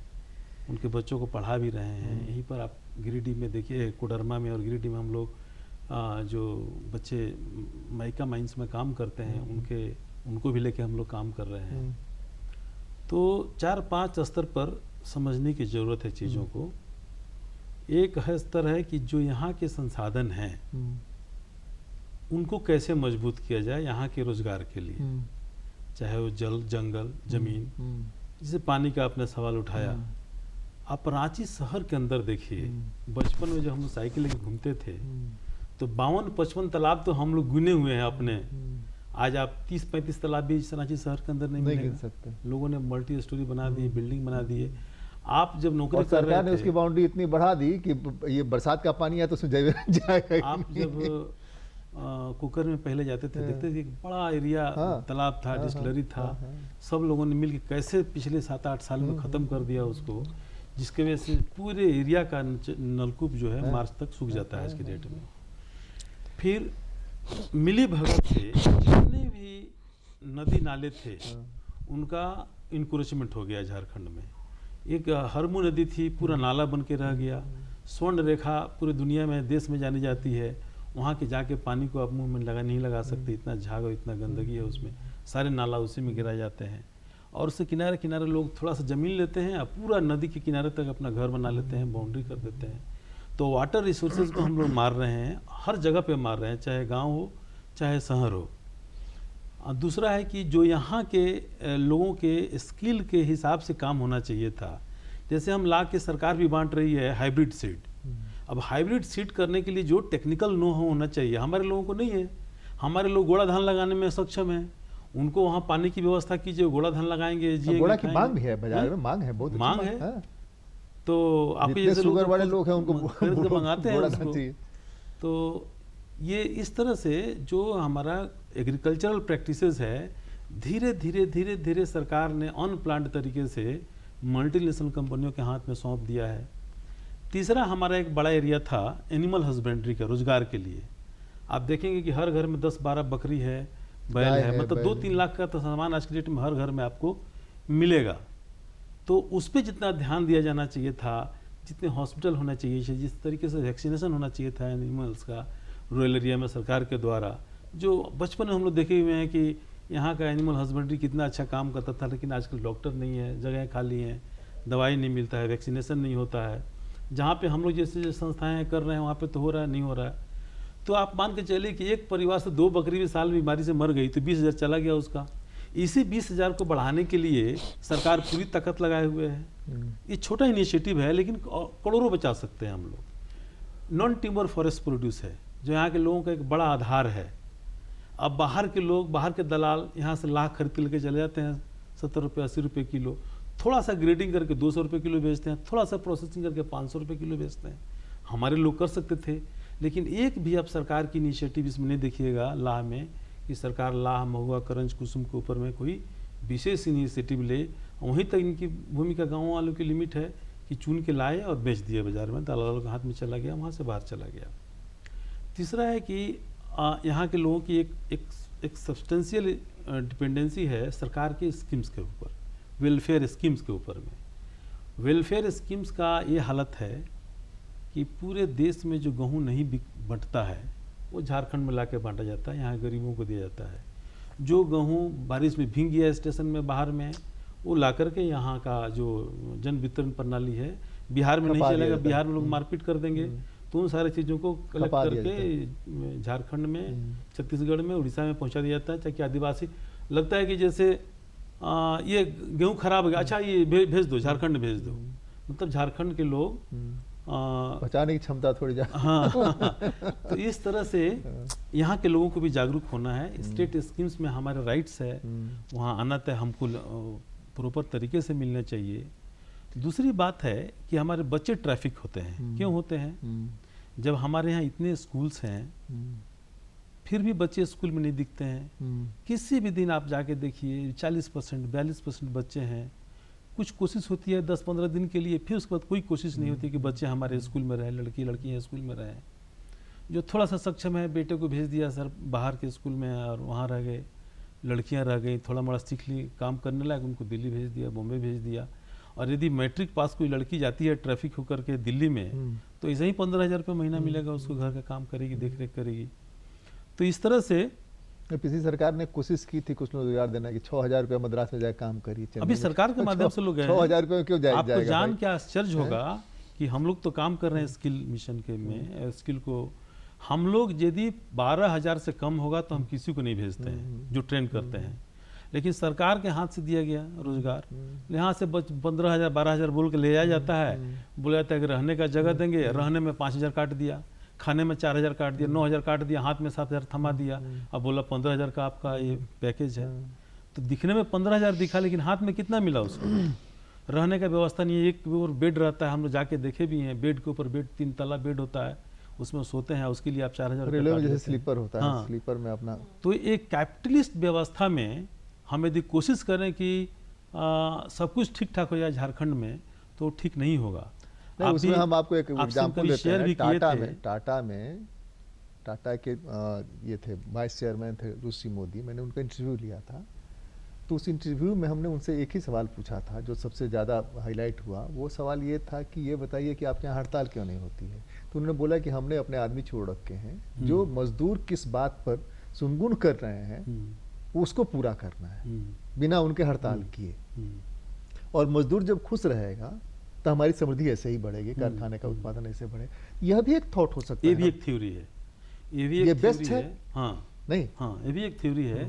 [SPEAKER 2] उनके बच्चों को पढ़ा भी रहे हैं। यहीं पर आप गिरिडीह में देखिए, कोडरमा में और गिरिडीह में हम लोग जो बच्चे माइका माइंस में काम करते हैं उनको भी लेके हम लोग काम कर रहे हैं। तो 4-5 स्तर पर समझने की ज़रूरत है चीज़ों को। एक है स्तर है कि जो यहाँ के संसाधन हैं उनको कैसे मजबूत किया जाए यहाँ के रोजगार के लिए, चाहे वो जल, जंगल, जमीन, जैसे पानी का आपने सवाल उठाया। आप रांची शहर के अंदर देखिए, बचपन में जब हम लोग साइकिल लेके घूमते थे तो 52-55 तालाब तो हम लोग गिने हुए हैं अपने। आज आप 30-35 तालाब भी रांची शहर के अंदर नहीं
[SPEAKER 1] गिन
[SPEAKER 2] मिलेगा।
[SPEAKER 1] सकते।
[SPEAKER 2] लोगों ने मल्टी स्टोरी बना दी, बिल्डिंग बना दिए। आप जब नौकरी
[SPEAKER 1] और
[SPEAKER 2] कर रहे
[SPEAKER 1] सरकार ने
[SPEAKER 2] थे,
[SPEAKER 1] उसकी बाउंड्री इतनी बढ़ा दी कि ये बरसात का पानी है तो उसमें जाएगा।
[SPEAKER 2] आप जब कुकर में पहले जाते थे देखते थे एक बड़ा एरिया तालाब था, डिस्टिलरी था। सब लोगों ने मिलकर कैसे पिछले 7-8 साल में ख़त्म कर दिया उसको, जिसके वजह से पूरे एरिया का नलकूप जो है मार्च तक सूख जाता है आज की डेट में। फिर मिली भगत से जितने भी नदी नाले थे उनका इंक्रोचमेंट हो गया झारखंड में। एक हरमू नदी थी, पूरा नाला बन के रह गया। स्वर्ण रेखा पूरी दुनिया में, देश में जानी जाती है। वहाँ के जाके पानी को आप मुंह में नहीं लगा सकते, इतना झाग और इतना गंदगी है उसमें। सारे नाला उसी में गिराए जाते हैं और उससे किनारे किनारे लोग थोड़ा सा ज़मीन लेते हैं और पूरा नदी के किनारे तक अपना घर बना लेते हैं, बाउंड्री कर देते हैं। तो वाटर रिसोर्सेज को हम लोग मार रहे हैं, हर जगह पे मार रहे हैं, चाहे गांव हो चाहे शहर हो। दूसरा है कि जो यहाँ के लोगों के स्किल के हिसाब से काम होना चाहिए था, जैसे हम ला के सरकार भी बांट रही है हाइब्रिड सीड। अब हाइब्रिड सीड करने के लिए जो टेक्निकल नो होना चाहिए हमारे लोगों को नहीं है। हमारे लोग गोड़ा धान लगाने में सक्षम है, उनको वहाँ पानी की व्यवस्था कीजिए, गोड़ा धान लगाएंगे, जिएंगे,
[SPEAKER 1] गोड़ा की मांग भी है बाजार में, मांग है, बहुत अच्छी
[SPEAKER 2] मांग है। तो आपके जैसे
[SPEAKER 1] शुगर वाले लोग हैं उनको
[SPEAKER 2] खरीद के मंगाते हैं उसको।
[SPEAKER 1] चाहिए।
[SPEAKER 2] तो ये इस तरह से जो हमारा एग्रीकल्चरल प्रैक्टिसेस है, धीरे धीरे धीरे धीरे सरकार ने अनप्लान्ड तरीके से मल्टीनेशनल कंपनियों के हाथ में सौंप दिया है। तीसरा हमारा एक बड़ा एरिया था एनिमल हस्बेंड्री का, रोजगार के लिए। आप देखेंगे कि हर घर में 10-12 बकरी है, बैल है, मतलब 2-3 लाख का तो सामान आज की डेट में हर घर में आपको मिलेगा। तो उस पर जितना ध्यान दिया जाना चाहिए था, जितने हॉस्पिटल होना चाहिए, जिस तरीके से वैक्सीनेशन होना चाहिए था एनिमल्स का रूरल एरिया में सरकार के द्वारा, जो बचपन में हम लोग देखे हुए हैं कि यहाँ का एनिमल हस्बेंड्री कितना अच्छा काम करता था, लेकिन आजकल डॉक्टर नहीं है, जगह खाली हैं, दवाई नहीं मिलता है, वैक्सीनेशन नहीं होता है। जहाँ पे हम लोग जैसे संस्थाएं कर रहे हैं वहाँ पे तो हो रहा है, नहीं हो रहा है। तो आप मान के चलिए कि एक परिवार से 2 बकरी भी साल बीमारी से मर गई तो 20,000 चला गया उसका। इसी 20,000 को बढ़ाने के लिए सरकार पूरी ताकत लगाए हुए है। ये छोटा इनिशिएटिव है लेकिन करोड़ों बचा सकते हैं हम लोग। नॉन टिम्बर फॉरेस्ट प्रोड्यूस है जो यहाँ के लोगों का एक बड़ा आधार है। अब बाहर के लोग, बाहर के दलाल यहाँ से लाख खरीद के लेके चले जाते हैं, 70 रुपये 80 रुपये किलो, थोड़ा सा ग्रेडिंग करके 200 रुपये किलो बेचते हैं, थोड़ा सा प्रोसेसिंग करके 500 रुपये किलो बेचते हैं। हमारे लोग कर सकते थे, लेकिन एक भी अब सरकार की इनिशिएटिव इसमें नहीं देखिएगा लाह में कि सरकार लाह, महुआ, करंज, कुसुम के ऊपर में कोई विशेष इनिशिएटिव ले। वहीं तक इनकी भूमिका गाँव वालों की लिमिट है कि चुन के लाए और बेच दिए बाजार में, दलालों के हाथ में चला गया, वहाँ से बाहर चला गया। तीसरा है कि यहाँ के लोगों की एक सब्सटेंशियल डिपेंडेंसी है सरकार के स्कीम्स के ऊपर, वेलफेयर स्कीम्स के ऊपर में। वेलफेयर स्कीम्स का ये हालत है कि पूरे देश में जो गेहूँ नहीं बंटता है वो झारखंड में लाके बांटा जाता है, यहाँ गरीबों को दिया जाता है। जो गेहूँ बारिश में भीग गया स्टेशन में बाहर में, वो ला करके यहाँ का जो जन वितरण प्रणाली है बिहार में नहीं चलेगा, बिहार में लोग मारपीट कर देंगे, तो उन सारी चीज़ों को कलेक्ट करके झारखंड में, छत्तीसगढ़ में, उड़ीसा में पहुँचा दिया जाता है। ताकि आदिवासी लगता है कि जैसे ये गेहूँ खराब हो गया, अच्छा ये भेज दो, झारखंड भेज दो, मतलब झारखंड के लोग
[SPEAKER 1] बचाने की क्षमता थोड़ी ज़्यादा।
[SPEAKER 2] हाँ तो इस तरह से यहाँ के लोगों को भी जागरूक होना है। स्टेट स्कीम्स में हमारे राइट्स है, वहाँ आना तय हमको प्रॉपर तरीके से मिलना चाहिए। दूसरी बात है कि हमारे बच्चे ट्रैफिक होते हैं। क्यों होते हैं? जब हमारे यहाँ इतने स्कूल्स हैं फिर भी बच्चे स्कूल में नहीं दिखते हैं। किसी भी दिन आप जाके देखिए 40% 42% बच्चे हैं। कुछ कोशिश होती है 10-15 दिन के लिए, फिर उसके बाद कोई कोशिश नहीं होती कि बच्चे हमारे स्कूल में रहें, लड़कियाँ स्कूल में रहें। जो थोड़ा सा सक्षम है बेटे को भेज दिया सर बाहर के स्कूल में और वहाँ रह गए, लड़कियाँ रह गई, थोड़ा मोड़ा सीख ली, काम करने लायक, उनको दिल्ली भेज दिया, बॉम्बे भेज दिया। और यदि मैट्रिक पास कोई लड़की जाती है ट्रैफिक होकर के दिल्ली में, तो ऐसे ही 15,000 रुपये महीना मिलेगा उसको, घर का काम करेगी, देख रेख करेगी। तो इस तरह से
[SPEAKER 1] पिछली सरकार ने कोशिश की थी कुछ रोजगार देना कि 6,000 रुपया मद्रास में जाए काम करिए। चेन्नई
[SPEAKER 2] अभी
[SPEAKER 1] में।
[SPEAKER 2] सरकार के माध्यम से लोग गए हैं।
[SPEAKER 1] 6,000 रुपये में क्यों जाएगा?
[SPEAKER 2] आपको जान
[SPEAKER 1] भाई?
[SPEAKER 2] के आश्चर्य होगा कि हम लोग तो काम कर रहे हैं स्किल मिशन के में, स्किल को हम लोग यदि 12,000 से कम होगा तो हम किसी को नहीं भेजते हैं जो ट्रेन करते हैं, लेकिन सरकार के हाथ से दिया गया रोजगार, यहाँ से 15,000 12,000 बोल के ले जाया जाता है, बोला जाता है कि रहने का जगह देंगे, रहने में 5,000 काट दिया, खाने में 4,000 काट दिया, 9,000 काट दिया, हाथ में 7,000 थमा दिया, अब बोला 15,000 का आपका ये पैकेज है। तो दिखने में 15,000 दिखा, लेकिन हाथ में कितना मिला उसको? रहने का व्यवस्था नहीं है, एक और बेड रहता है, हम लोग जाके देखे भी हैं, बेड के ऊपर बेड 3 तला बेड होता है, उसमें सोते हैं, उसके लिए आप 4,000
[SPEAKER 1] रेलवे में जैसे स्लीपर होता है, स्लीपर में अपना।
[SPEAKER 2] तो एक कैपिटलिस्ट व्यवस्था में हम यदि कोशिश करें कि सब कुछ ठीक ठाक हो जाए झारखंड में, तो ठीक नहीं होगा।
[SPEAKER 1] नहीं, उसमें हम आपको एक एग्जांपल देते हैं। टाटा के ये थे वाइस चेयरमैन थे ऋषि मोदी, मैंने उनका इंटरव्यू लिया था, तो उस इंटरव्यू में हमने उनसे एक ही सवाल पूछा था जो सबसे ज़्यादा हाईलाइट हुआ। वो सवाल ये था कि ये बताइए कि आपके यहाँ हड़ताल क्यों नहीं होती है? तो उन्होंने बोला कि हमने अपने आदमी छोड़ रखे हैं, जो मजदूर किस बात पर सुनगुन कर रहे हैं उसको पूरा करना है बिना उनके हड़ताल किए, और मजदूर जब खुश रहेगा तो हमारी समृद्धि ऐसे ही बढ़ेगी, कारखाने का उत्पादन ऐसे बढ़े। यह भी एक थॉट हो सकता है,
[SPEAKER 2] ये भी एक थ्योरी है, ये भी एक
[SPEAKER 1] बेस्ट
[SPEAKER 2] है।
[SPEAKER 1] है।
[SPEAKER 2] हाँ
[SPEAKER 1] नहीं,
[SPEAKER 2] हाँ, ये भी एक थ्योरी है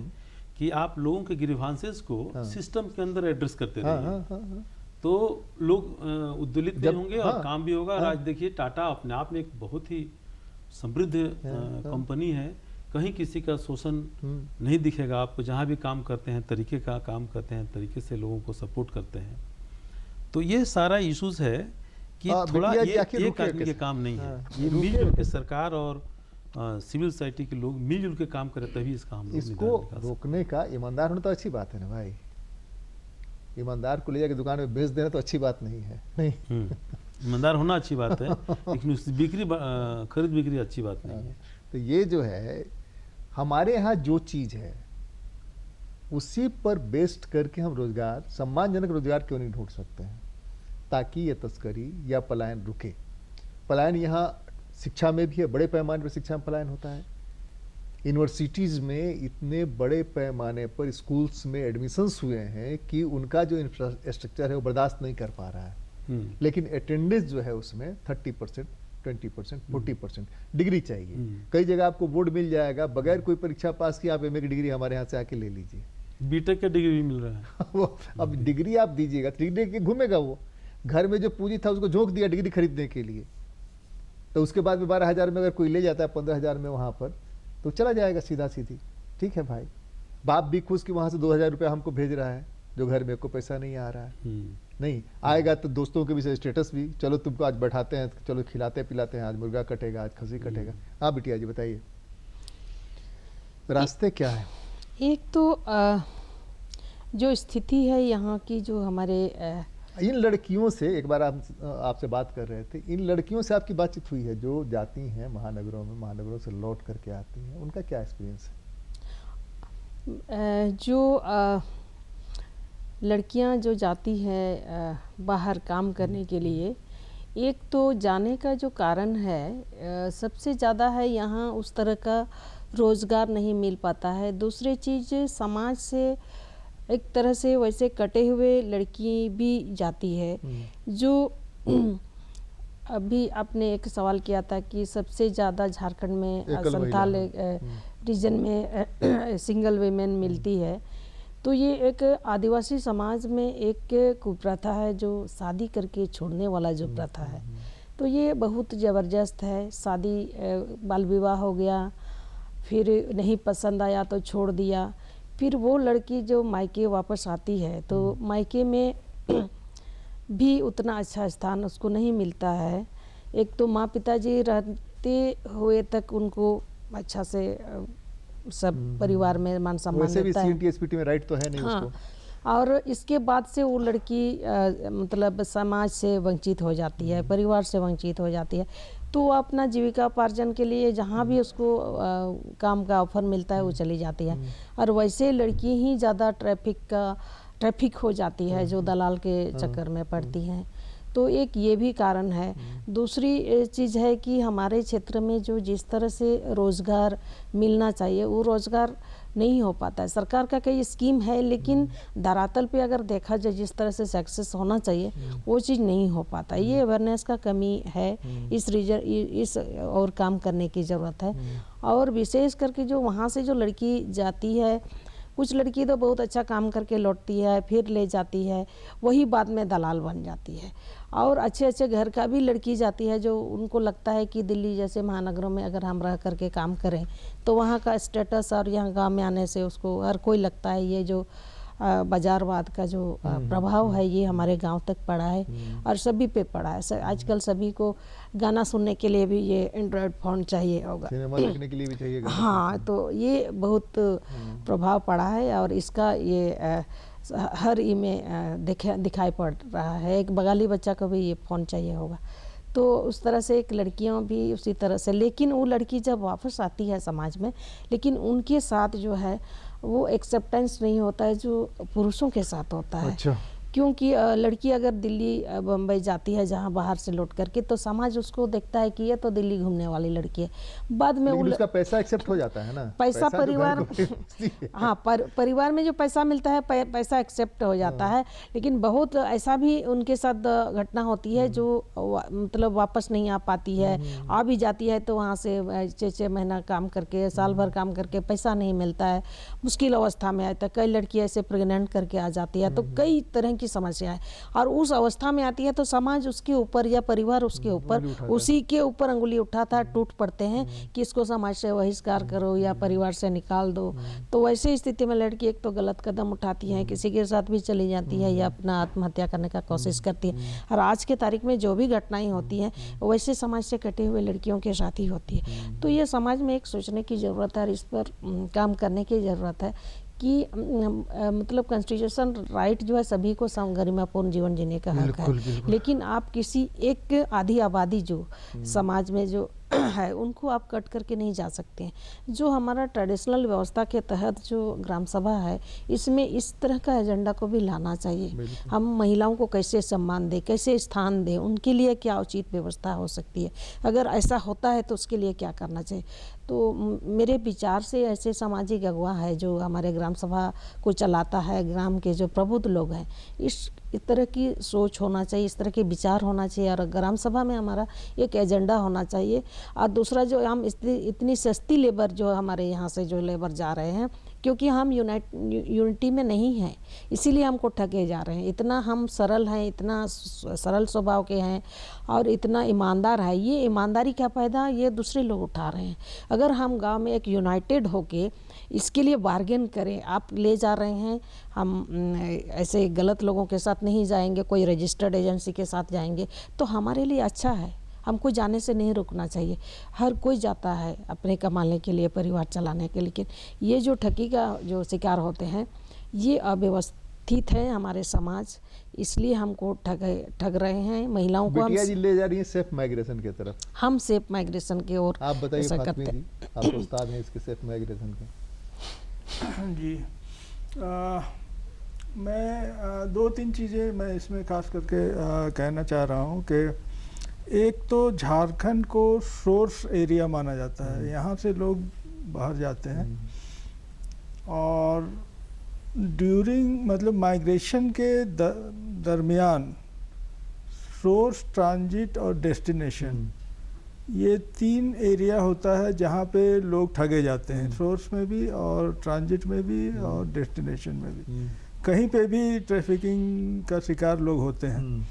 [SPEAKER 2] कि आप लोगों के ग्रीवांसेस को सिस्टम के अंदर एड्रेस करते रहिए, तो लोग उद्दोलित नहीं होंगे और काम भी होगा। और आज देखिए टाटा अपने आप में एक बहुत ही समृद्ध कंपनी है, कहीं किसी का शोषण नहीं दिखेगा आपको, जहाँ भी काम करते हैं तरीके का काम करते हैं, तरीके से लोगों को सपोर्ट करते हैं। तो ये सारा इश्यूज है कि थोड़ा ये एक आदमी के काम नहीं है, ये मिलजुल के सरकार और सिविल सोसाइटी के लोग मिलजुल के काम करें, तभी इसका हम लोग
[SPEAKER 1] इसको रोकने का ईमानदार होना तो अच्छी बात है ना भाई। ईमानदार को ले जाकर दुकान में बेच देना तो अच्छी बात नहीं है। नहीं,
[SPEAKER 2] ईमानदार होना अच्छी बात है, लेकिन उसकी बिक्री खरीद बिक्री अच्छी बात नहीं है।
[SPEAKER 1] तो ये जो है हमारे यहाँ जो चीज़ है उसी पर बेस्ड करके हम रोजगार, सम्मानजनक रोजगार क्यों नहीं ढूंढ सकते हैं, ताकि ये तस्करी या पलायन रुके। पलायन यहाँ शिक्षा में भी है, बड़े पैमाने पर शिक्षा में पलायन होता है। यूनिवर्सिटीज़ में इतने बड़े पैमाने पर स्कूल्स में एडमिशन्स हुए हैं कि उनका जो इंफ्रास्ट्रक्चर है वो बर्दाश्त नहीं कर पा रहा है, लेकिन अटेंडेंस जो है उसमें 30%, 20%, 40% डिग्री चाहिए। कई जगह आपको बोर्ड मिल जाएगा, बगैर कोई परीक्षा पास किए आप एमए की डिग्री हमारे यहाँ से आके ले लीजिए।
[SPEAKER 2] बीटेक का डिग्री भी मिल रहा है।
[SPEAKER 1] वो अब डिग्री आप दीजिएगा, डिग्री के घूमेगा वो, घर में जो पूंजी था उसको झोंक दिया डिग्री खरीदने के लिए, तो उसके बाद में 12,000 में अगर कोई ले जाता है 15,000 में वहाँ पर, तो चला जाएगा सीधा सीधी। ठीक है भाई, बाप भी खुश कि वहाँ से 2,000 रुपया हमको भेज रहा है, जो घर में को पैसा नहीं आ रहा है। नहीं आएगा तो दोस्तों के भी स्टेटस भी, चलो तुमको आज बैठाते हैं, चलो खिलाते पिलाते हैं, आज मुर्गा कटेगा, आज खसी कटेगा। हाँ बिटिया जी बताइए रास्ते क्या है?
[SPEAKER 3] एक तो जो स्थिति है यहाँ की, जो हमारे
[SPEAKER 1] इन लड़कियों से एक बार आपसे बात कर रहे थे, इन लड़कियों से आपकी बातचीत हुई है जो जाती हैं महानगरों में, महानगरों से लौट करके आती हैं, उनका क्या एक्सपीरियंस है?
[SPEAKER 3] जो लड़कियां जो जाती हैं बाहर काम करने के लिए, एक तो जाने का जो कारण है सबसे ज़्यादा है यहाँ उस तरह का रोज़गार नहीं मिल पाता है। दूसरी चीज़, समाज से एक तरह से वैसे कटे हुए लड़की भी जाती है। जो अभी आपने एक सवाल किया था कि सबसे ज़्यादा झारखंड में संथाल रीजन में सिंगल वीमेन मिलती है, तो ये एक आदिवासी समाज में एक कुप्रथा है जो शादी करके छोड़ने वाला जो प्रथा है, तो ये बहुत ज़बरदस्त है। शादी बाल विवाह हो गया, फिर नहीं पसंद आया तो छोड़ दिया, फिर वो लड़की जो मायके वापस आती है तो मायके में भी उतना अच्छा स्थान उसको नहीं मिलता है। एक तो माँ पिताजी रहते हुए तक उनको अच्छा से सब परिवार में मान सम्मान देता है।
[SPEAKER 1] CNT-SPT में राइट तो है नहीं उसको।
[SPEAKER 3] और इसके बाद से वो लड़की मतलब समाज से वंचित हो जाती है, परिवार से वंचित हो जाती है, तो वो अपना जीविकापार्जन के लिए जहाँ भी उसको काम का ऑफर मिलता है वो चली जाती है। और वैसे लड़की ही ज़्यादा ट्रैफिक हो जाती है जो दलाल के चक्कर में पड़ती हैं। तो एक ये भी कारण है। दूसरी चीज़ है कि हमारे क्षेत्र में जो जिस तरह से रोज़गार मिलना चाहिए वो रोज़गार नहीं हो पाता है। सरकार का कई स्कीम है, लेकिन धरातल पे अगर देखा जाए जिस तरह से सक्सेस होना चाहिए वो चीज़ नहीं हो पाता। ये अवेयरनेस का कमी है, इस और काम करने की ज़रूरत है। और विशेष करके जो वहाँ से जो लड़की जाती है, कुछ लड़की तो बहुत अच्छा काम करके लौटती है, फिर ले जाती है, वही बाद में दलाल बन जाती है। और अच्छे अच्छे घर का भी लड़की जाती है, जो उनको लगता है कि दिल्ली जैसे महानगरों में अगर हम रह करके काम करें तो वहाँ का स्टेटस और यहाँ गांव में आने से उसको हर कोई लगता है ये जो बाजारवाद का जो प्रभाव है ये हमारे गांव तक पड़ा है और सभी पे पड़ा है। आजकल सभी को गाना सुनने के लिए भी ये एंड्रॉयड फ़ोन चाहिए होगा,
[SPEAKER 1] सिनेमा देखने के लिए भी चाहिए गाना।
[SPEAKER 3] हाँ, तो ये बहुत प्रभाव पड़ा है और इसका ये हर ई में दिखाई पड़ रहा है। एक बंगाली बच्चा को भी ये फ़ोन चाहिए होगा। तो उस तरह से एक लड़कियां भी उसी तरह से, लेकिन वो लड़की जब वापस आती है समाज में, लेकिन उनके साथ जो है वो एक्सेप्टेंस नहीं होता है जो पुरुषों के साथ होता है।
[SPEAKER 1] अच्छा।
[SPEAKER 3] क्योंकि लड़की अगर दिल्ली बम्बई जाती है जहाँ बाहर से लौट करके, तो समाज उसको देखता है कि ये तो दिल्ली घूमने वाली लड़की है। बाद में
[SPEAKER 1] लेकिन उसका पैसा एक्सेप्ट हो जाता है ना,
[SPEAKER 3] पैसा
[SPEAKER 1] जो
[SPEAKER 3] परिवार
[SPEAKER 1] घर को भेजती है।
[SPEAKER 3] हाँ, परिवार में जो पैसा मिलता है पैसा एक्सेप्ट हो जाता है। लेकिन बहुत ऐसा भी उनके साथ घटना होती है जो मतलब वापस नहीं आ पाती है, आ भी जाती है तो वहाँ से 6-6 महीना काम करके, साल भर काम करके पैसा नहीं मिलता है, मुश्किल अवस्था में आता है। कई लड़की ऐसे प्रेग्नेंट करके आ जाती है, तो कई तरह की समस्या है। और उस अवस्था में आती है तो समाज उसके ऊपर या परिवार उसके ऊपर उसी के ऊपर अंगुली उठाता है, टूट पड़ते हैं कि इसको समाज से बहिष्कार करो या परिवार से निकाल दो। तो वैसे स्थिति में लड़की एक तो गलत कदम उठाती है, किसी के साथ भी चली जाती है या अपना आत्महत्या करने का कोशिश करती है। और आज के तारीख में जो भी घटनाएं होती हैं वैसे समाज से कटे हुए लड़कियों के साथ ही होती है। तो ये समाज में एक सोचने की ज़रूरत है और इस पर काम करने की ज़रूरत है कि मतलब कॉन्स्टिट्यूशन राइट जो है सभी को गरिमापूर्ण जीवन जीने का हक है। लेकिन आप किसी एक आधी आबादी जो समाज में जो है उनको आप कट करके नहीं जा सकते हैं। जो हमारा ट्रेडिशनल व्यवस्था के तहत जो ग्राम सभा है, इसमें इस तरह का एजेंडा को भी लाना चाहिए। हम महिलाओं को कैसे सम्मान दें, कैसे स्थान दें, उनके लिए क्या उचित व्यवस्था हो सकती है, अगर ऐसा होता है तो उसके लिए क्या करना चाहिए। तो मेरे विचार से ऐसे सामाजिक अगुवा है जो हमारे ग्राम सभा को चलाता है, ग्राम के जो प्रबुद्ध लोग हैं, इस तरह की सोच होना चाहिए, इस तरह के विचार होना चाहिए और ग्राम सभा में हमारा एक एजेंडा होना चाहिए। और दूसरा जो हम इतनी सस्ती लेबर जो हमारे यहाँ से जो लेबर जा रहे हैं, क्योंकि हम यूनिटी में नहीं हैं, इसीलिए हमको ठगे जा रहे हैं। इतना हम सरल हैं, इतना सरल स्वभाव के हैं और इतना ईमानदार है, ये ईमानदारी का फायदा ये दूसरे लोग उठा रहे हैं। अगर हम गांव में एक यूनाइटेड होके इसके लिए बार्गेन करें, आप ले जा रहे हैं, हम ऐसे गलत लोगों के साथ नहीं जाएंगे, कोई रजिस्टर्ड एजेंसी के साथ जाएंगे तो हमारे लिए अच्छा है। हमको जाने से नहीं रुकना चाहिए। हर कोई जाता है अपने कमाने के लिए, परिवार चलाने के लिए, लेकिन ये जो ठगी का जो शिकार होते हैं ये अव्यवस्थित है हमारे समाज, इसलिए हमको ठग रहे हैं। महिलाओं को
[SPEAKER 1] बिटिया जी ले जा रही हैं सेफ माइग्रेशन की तरफ,
[SPEAKER 3] हम सेफ माइग्रेशन की ओर।
[SPEAKER 1] आप बताइए फातिमा जी, आप उस्ताद हैं इसके सेफ माइग्रेशन के।
[SPEAKER 4] जी मैं 2-3 चीज़ें मैं इसमें खास करके कहना चाह रहा हूँ कि एक तो झारखंड को सोर्स एरिया माना जाता है, यहाँ से लोग बाहर जाते हैं और ड्यूरिंग मतलब माइग्रेशन के दरमियान सोर्स, ट्रांजिट और डेस्टिनेशन, ये 3 एरिया होता है जहाँ पे लोग ठगे जाते हैं, सोर्स में भी और ट्रांजिट में भी और डेस्टिनेशन में भी। कहीं पे भी ट्रैफिकिंग का शिकार लोग होते हैं।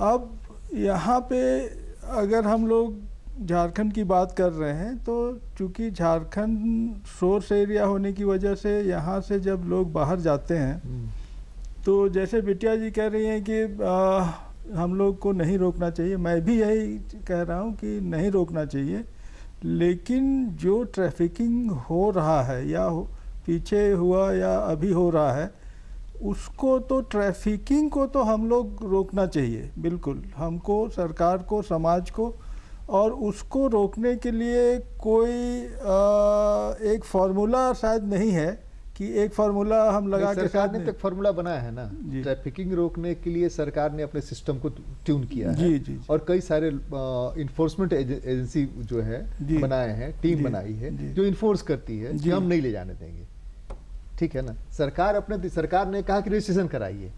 [SPEAKER 4] अब यहाँ पे अगर हम लोग झारखंड की बात कर रहे हैं तो चूँकि झारखंड सोर्स एरिया होने की वजह से यहाँ से जब लोग बाहर जाते हैं तो जैसे बिटिया जी कह रही हैं कि हम लोग को नहीं रोकना चाहिए, मैं भी यही कह रहा हूँ कि नहीं रोकना चाहिए। लेकिन जो ट्रैफिकिंग हो रहा है या पीछे हुआ या अभी हो रहा है, उसको तो ट्रैफिकिंग को तो हम लोग रोकना चाहिए, बिल्कुल हमको, सरकार को, समाज को। और उसको रोकने के लिए कोई एक फार्मूला शायद नहीं है कि एक फार्मूला हम लगा के
[SPEAKER 1] सरकार
[SPEAKER 4] साथ
[SPEAKER 1] ने
[SPEAKER 4] में-
[SPEAKER 1] तक फार्मूला बनाया है ना,
[SPEAKER 4] जी।
[SPEAKER 1] ट्रैफिकिंग रोकने के लिए सरकार ने अपने सिस्टम को ट्यून किया है।
[SPEAKER 4] जी, जी, जी।
[SPEAKER 1] और कई सारे इन्फोर्समेंट एजेंसी जो है
[SPEAKER 4] जी।
[SPEAKER 1] बनाए हैं, टीम
[SPEAKER 4] जी,
[SPEAKER 1] बनाई है
[SPEAKER 4] जी।
[SPEAKER 1] जो इन्फोर्स करती है कि
[SPEAKER 4] जी।
[SPEAKER 1] हम नहीं ले जाने देंगे। ठीक है ना, सरकार ने कहा कि रजिस्ट्रेशन कराइए,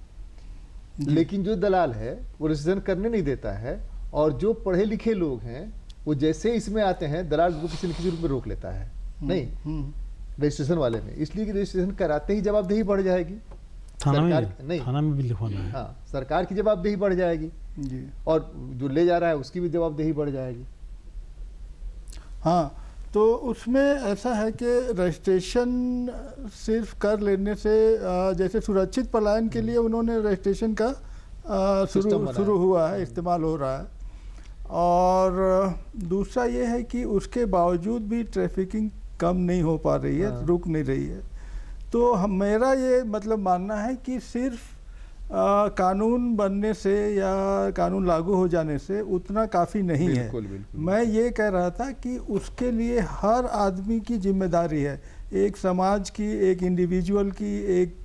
[SPEAKER 4] जी।
[SPEAKER 1] लेकिन जो दलाल है वो रजिस्ट्रेशन करने नहीं देता है, और जो पढ़े लिखे लोग हैं वो जैसे इसमें आते हैं दलाल को किसी न किसी रूप में रोक लेता है। नहीं, रजिस्ट्रेशन वाले में, इसलिए कि रजिस्ट्रेशन कराते ही जवाबदेही बढ़ जाएगी।
[SPEAKER 2] थाना में
[SPEAKER 1] नहीं,
[SPEAKER 2] थाना में भी लिखवाना है।
[SPEAKER 1] हाँ, सरकार की जवाबदेही बढ़ जाएगी
[SPEAKER 4] जी।
[SPEAKER 1] और जो ले जा रहा है उसकी भी जवाबदेही बढ़ जाएगी।
[SPEAKER 4] हाँ, तो उसमें ऐसा है कि रजिस्ट्रेशन सिर्फ कर लेने से जैसे सुरक्षित पलायन के लिए उन्होंने रजिस्ट्रेशन का
[SPEAKER 1] सिस्टम बनाया।
[SPEAKER 4] शुरू हुआ है, इस्तेमाल हो रहा है। और दूसरा ये है कि उसके बावजूद भी ट्रैफिकिंग कम नहीं हो पा रही है,
[SPEAKER 1] हाँ।
[SPEAKER 4] रुक नहीं रही है। तो मेरा ये मतलब मानना है कि सिर्फ कानून बनने से या कानून लागू हो जाने से उतना काफ़ी नहीं है।
[SPEAKER 1] बिल्कुल, बिल्कुल।
[SPEAKER 4] मैं ये कह रहा था कि उसके लिए हर आदमी की जिम्मेदारी है, एक समाज की, एक इंडिविजुअल की, एक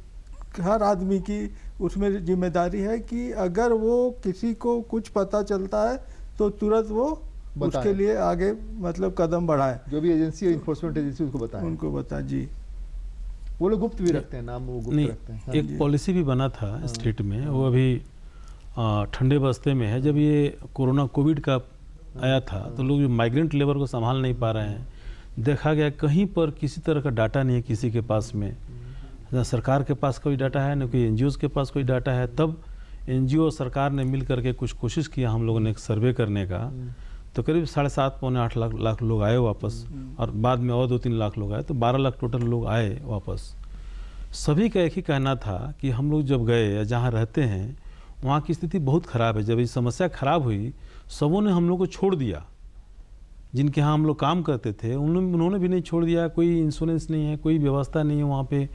[SPEAKER 4] हर आदमी की उसमें जिम्मेदारी है कि अगर वो किसी को कुछ पता चलता है तो तुरंत वो
[SPEAKER 1] बताएं।
[SPEAKER 4] उसके लिए आगे मतलब कदम बढ़ाए,
[SPEAKER 1] जो भी एजेंसी, इन्फोर्समेंट एजेंसी, उसको बताएं।
[SPEAKER 4] उनको बता। जी,
[SPEAKER 1] वो लोग गुप्त भी रखते हैं, नाम वो गुप्त
[SPEAKER 2] नहीं,
[SPEAKER 1] रखते हैं। हाँ।
[SPEAKER 2] एक पॉलिसी भी बना था स्टेट में, वो अभी ठंडे बस्ते में है। जब ये कोविड का आया था तो लोग जो माइग्रेंट लेबर को संभाल नहीं पा रहे हैं, देखा गया कहीं पर किसी तरह का डाटा नहीं है किसी के पास में, ना सरकार के पास कोई डाटा है, ना कोई एनजीओज़ के पास कोई डाटा है। तब एनजीओ और सरकार ने मिल करके कुछ कोशिश किया हम लोगों ने एक सर्वे करने का, तो करीब 7.5 पौने 8 लाख लोग आए वापस, और बाद में और 2-3 लाख लोग आए, तो 12 लाख टोटल लोग आए वापस। सभी का एक ही कहना था कि हम लोग जब गए या जहाँ रहते हैं वहाँ की स्थिति बहुत ख़राब है। जब ये समस्या ख़राब हुई, सबों ने हम लोग को छोड़ दिया। जिनके यहाँ हम लोग काम करते थे उन्होंने भी नहीं छोड़ दिया। कोई इंश्योरेंस नहीं है, कोई व्यवस्था नहीं है वहाँ पे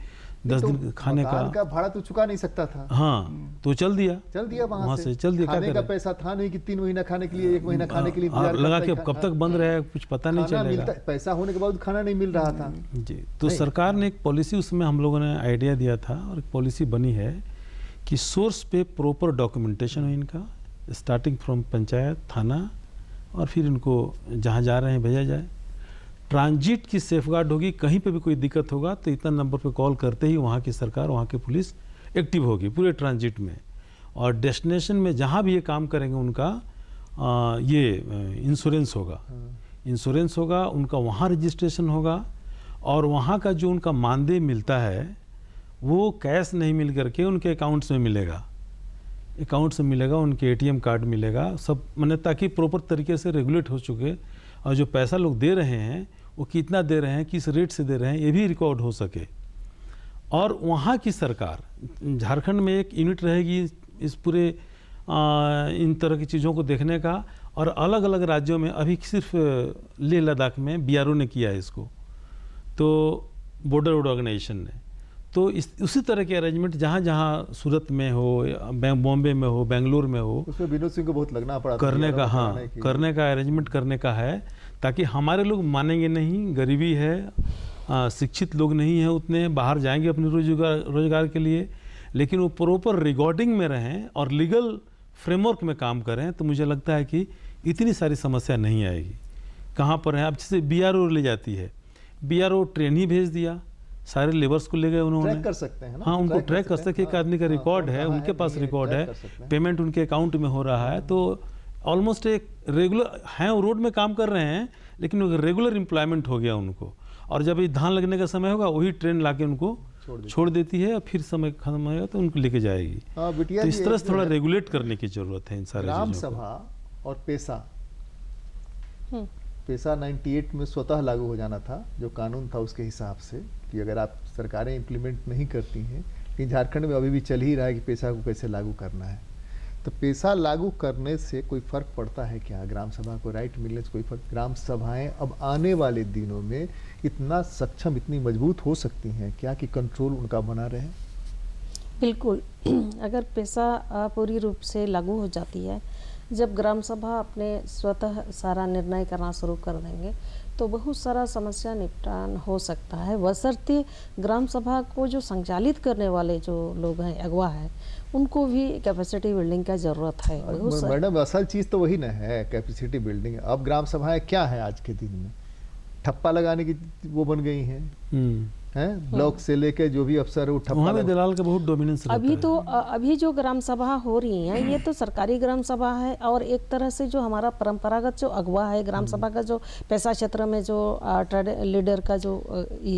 [SPEAKER 2] 10 दिन खाने
[SPEAKER 1] मकान का भाड़ा तो चुका नहीं सकता था।
[SPEAKER 2] हाँ, तो चल दिया
[SPEAKER 1] वहाँ से
[SPEAKER 2] चल दिया।
[SPEAKER 1] खाने
[SPEAKER 2] क्या
[SPEAKER 1] का
[SPEAKER 2] करें?
[SPEAKER 1] पैसा था नहीं कि 3 महीना खाने के लिए, 1 महीना खाने के लिए इंतजार
[SPEAKER 2] लगा
[SPEAKER 1] करता
[SPEAKER 2] के
[SPEAKER 1] है।
[SPEAKER 2] कब तक बंद रहेगा कुछ पता नहीं
[SPEAKER 1] खाना
[SPEAKER 2] चलेगा।
[SPEAKER 1] मिलता, पैसा होने के बाद खाना नहीं मिल रहा था।
[SPEAKER 2] जी, तो सरकार ने एक पॉलिसी, उसमें हम लोगों ने आइडिया दिया था और एक पॉलिसी बनी है कि सोर्स पे प्रॉपर डॉक्यूमेंटेशन हो इनका, स्टार्टिंग फ्रॉम पंचायत, थाना, और फिर इनको जहाँ जा रहे हैं भेजा जाए। ट्रांजिट की सेफगार्ड होगी, कहीं पे भी कोई दिक्कत होगा तो इतना नंबर पे कॉल करते ही वहाँ की सरकार, वहाँ की पुलिस एक्टिव होगी पूरे ट्रांजिट में। और डेस्टिनेशन में जहाँ भी ये काम करेंगे उनका ये इंश्योरेंस होगा, उनका वहाँ रजिस्ट्रेशन होगा, और वहाँ का जो उनका मानदेय मिलता है वो कैश नहीं मिल करके उनके अकाउंट्स में मिलेगा, उनके ATM कार्ड मिलेगा सब, मैंने ताकि प्रॉपर तरीके से रेगुलेट हो चुके, और जो पैसा लोग दे रहे हैं वो कितना दे रहे हैं, किस रेट से दे रहे हैं, ये भी रिकॉर्ड हो सके। और वहाँ की सरकार, झारखंड में एक यूनिट रहेगी इस पूरे इन तरह की चीज़ों को देखने का, और अलग अलग राज्यों में अभी सिर्फ लेह लद्दाख में BRO ने किया है इसको, तो बॉर्डर रोड ऑर्गेनाइजेशन ने। तो उसी तरह के अरेंजमेंट जहाँ जहाँ सूरत में हो, बॉम्बे में हो, बेंगलुरु में हो,
[SPEAKER 1] उसमें विनोद सिंह को बहुत लगना पड़ा
[SPEAKER 2] करने का, हाँ, करने का अरेंजमेंट करने का है, ताकि हमारे लोग मानेंगे नहीं, गरीबी है, शिक्षित लोग नहीं हैं उतने, बाहर जाएंगे अपने रोजगार के लिए, लेकिन वो प्रॉपर रिकॉर्डिंग में रहें और लीगल फ्रेमवर्क में काम करें, तो मुझे लगता है कि इतनी सारी समस्या नहीं आएगी। कहाँ पर है, अब जैसे BRO ले जाती है, BRO ट्रेन ही भेज दिया, सारे लेबर्स को ले गए उन्होंने,
[SPEAKER 1] ट्रैक कर सकते हैं ना?
[SPEAKER 2] हाँ, उनको ट्रैक कर सकते, एक आदमी का रिकॉर्ड है, उनके पास रिकॉर्ड है, पेमेंट उनके अकाउंट में हो रहा है, तो ऑलमोस्ट एक रेगुलर हैं, वो रोड में काम कर रहे हैं, लेकिन रेगुलर एम्प्लॉयमेंट हो गया उनको। और जब ये धान लगने का समय होगा वही ट्रेन लाके उनको छोड़ देती है, और फिर समय खत्म होगा तो उनको लेके जाएगी। तो इस तरह से थोड़ा रेगुलेट करने की जरूरत है इन सारे
[SPEAKER 1] ग्राम सभा और पेशा 98 में स्वतः लागू हो जाना था, जो कानून था उसके हिसाब से, कि अगर आप सरकारें इम्प्लीमेंट नहीं करती हैं, लेकिन झारखंड में अभी भी चल ही रहा है कि पेशा को कैसे लागू करना है। तो पेशा लागू करने से कोई फर्क पड़ता है क्या? ग्राम सभा को राइट मिलने से कोई फर्क? ग्राम सभाएं अब आने वाले दिनों में इतना सक्षम, इतनी मजबूत हो सकती हैं क्या कि कंट्रोल उनका बना रहे?
[SPEAKER 3] बिल्कुल। अगर पेशा पूरी रूप से लागू हो जाती है जब ग्राम सभा अपने स्वतः सारा निर्णय करना शुरू कर देंगे तो बहुत सारा समस्या निपटान हो सकता है, बशर्ते ग्राम सभा को जो संचालित करने वाले जो लोग हैं, अगवा है, उनको भी कैपेसिटी बिल्डिंग का ज़रूरत है। बहुत
[SPEAKER 1] मैडम असल चीज़ तो वही ना है, कैपेसिटी बिल्डिंग। अब ग्राम सभाएं क्या है आज के दिन में, ठप्पा लगाने की वो बन गई हैं, हैं ब्लॉक से लेके जो भी अफसर है वो ठप्पा
[SPEAKER 2] वहाँ में दलाल का बहुत डोमिनेंस रहता
[SPEAKER 3] अभी
[SPEAKER 2] है।
[SPEAKER 3] तो अभी जो ग्राम सभा हो रही हैं ये तो सरकारी ग्राम सभा है, और एक तरह से जो हमारा परंपरागत जो अगवा है ग्राम सभा का, जो पैसा क्षेत्र में जो लीडर का जो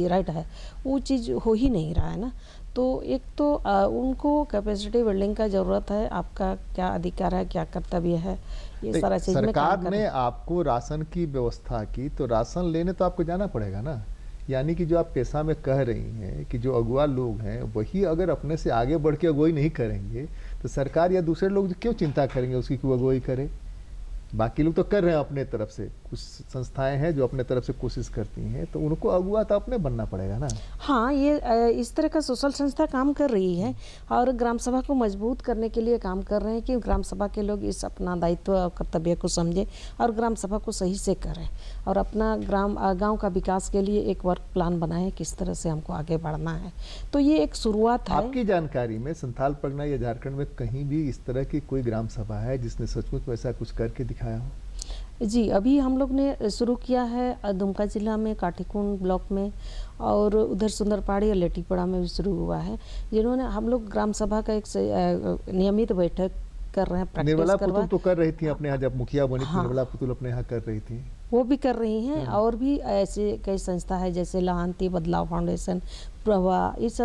[SPEAKER 3] राइट है, वो चीज़ हो ही नहीं रहा है ना। तो एक तो उनको कैपेसिटी बिल्डिंग का ज़रूरत है। आपका क्या अधिकार है, क्या कर्तव्य है, ये सारा चीज़ में काम
[SPEAKER 1] सरकार ने आपको राशन की व्यवस्था की, तो राशन लेने तो आपको जाना पड़ेगा ना। यानी कि जो आप पेशा में कह रही हैं कि जो अगुआ लोग हैं वही अगर अपने से आगे बढ़ के अगुवाई नहीं करेंगे तो सरकार या दूसरे लोग क्यों चिंता करेंगे उसकी कि वो अगुवाई करे। बाकी लोग तो कर रहे हैं अपने तरफ से, कुछ संस्थाएं हैं जो अपने तरफ से कोशिश करती हैं, तो उनको अगुआ तो अपने बनना पड़ेगा ना।
[SPEAKER 3] हाँ, ये इस तरह का सोशल संस्था काम कर रही है और ग्राम सभा को मजबूत करने के लिए काम कर रहे हैं कि ग्राम सभा के लोग इस अपना दायित्व और कर्तव्य को समझें और ग्राम सभा को सही से करें और अपना गांव का विकास के लिए एक वर्क प्लान बनाएं, किस तरह से हमको आगे बढ़ना है। तो ये एक शुरुआत है।
[SPEAKER 1] आपकी जानकारी में संथाल परगना या झारखंड में कहीं भी इस तरह की कोई ग्राम सभा है जिसने सचमुच वैसा कुछ करके दिखाया हो?
[SPEAKER 3] जी, अभी हम लोग ने शुरू किया है दुमका जिला में काटीकुंड ब्लॉक में, और उधर सुंदरपाड़ी और लेटीपड़ा में भी शुरू हुआ है, जिन्होंने हम लोग ग्राम सभा का एक नियमित बैठक कर रहे हैं, प्रैक्टिस
[SPEAKER 1] निर्मला
[SPEAKER 3] करवा।
[SPEAKER 1] पुतुल तो कर रही थी अपने यहाँ, जब मुखिया बनी थी निर्मला पुतुल अपने यहाँ कर रही थी,
[SPEAKER 3] वो भी कर रही हैं। और भी ऐसे कई संस्था है जैसे लाहंती बदलाव फाउंडेशन, प्रभा, इस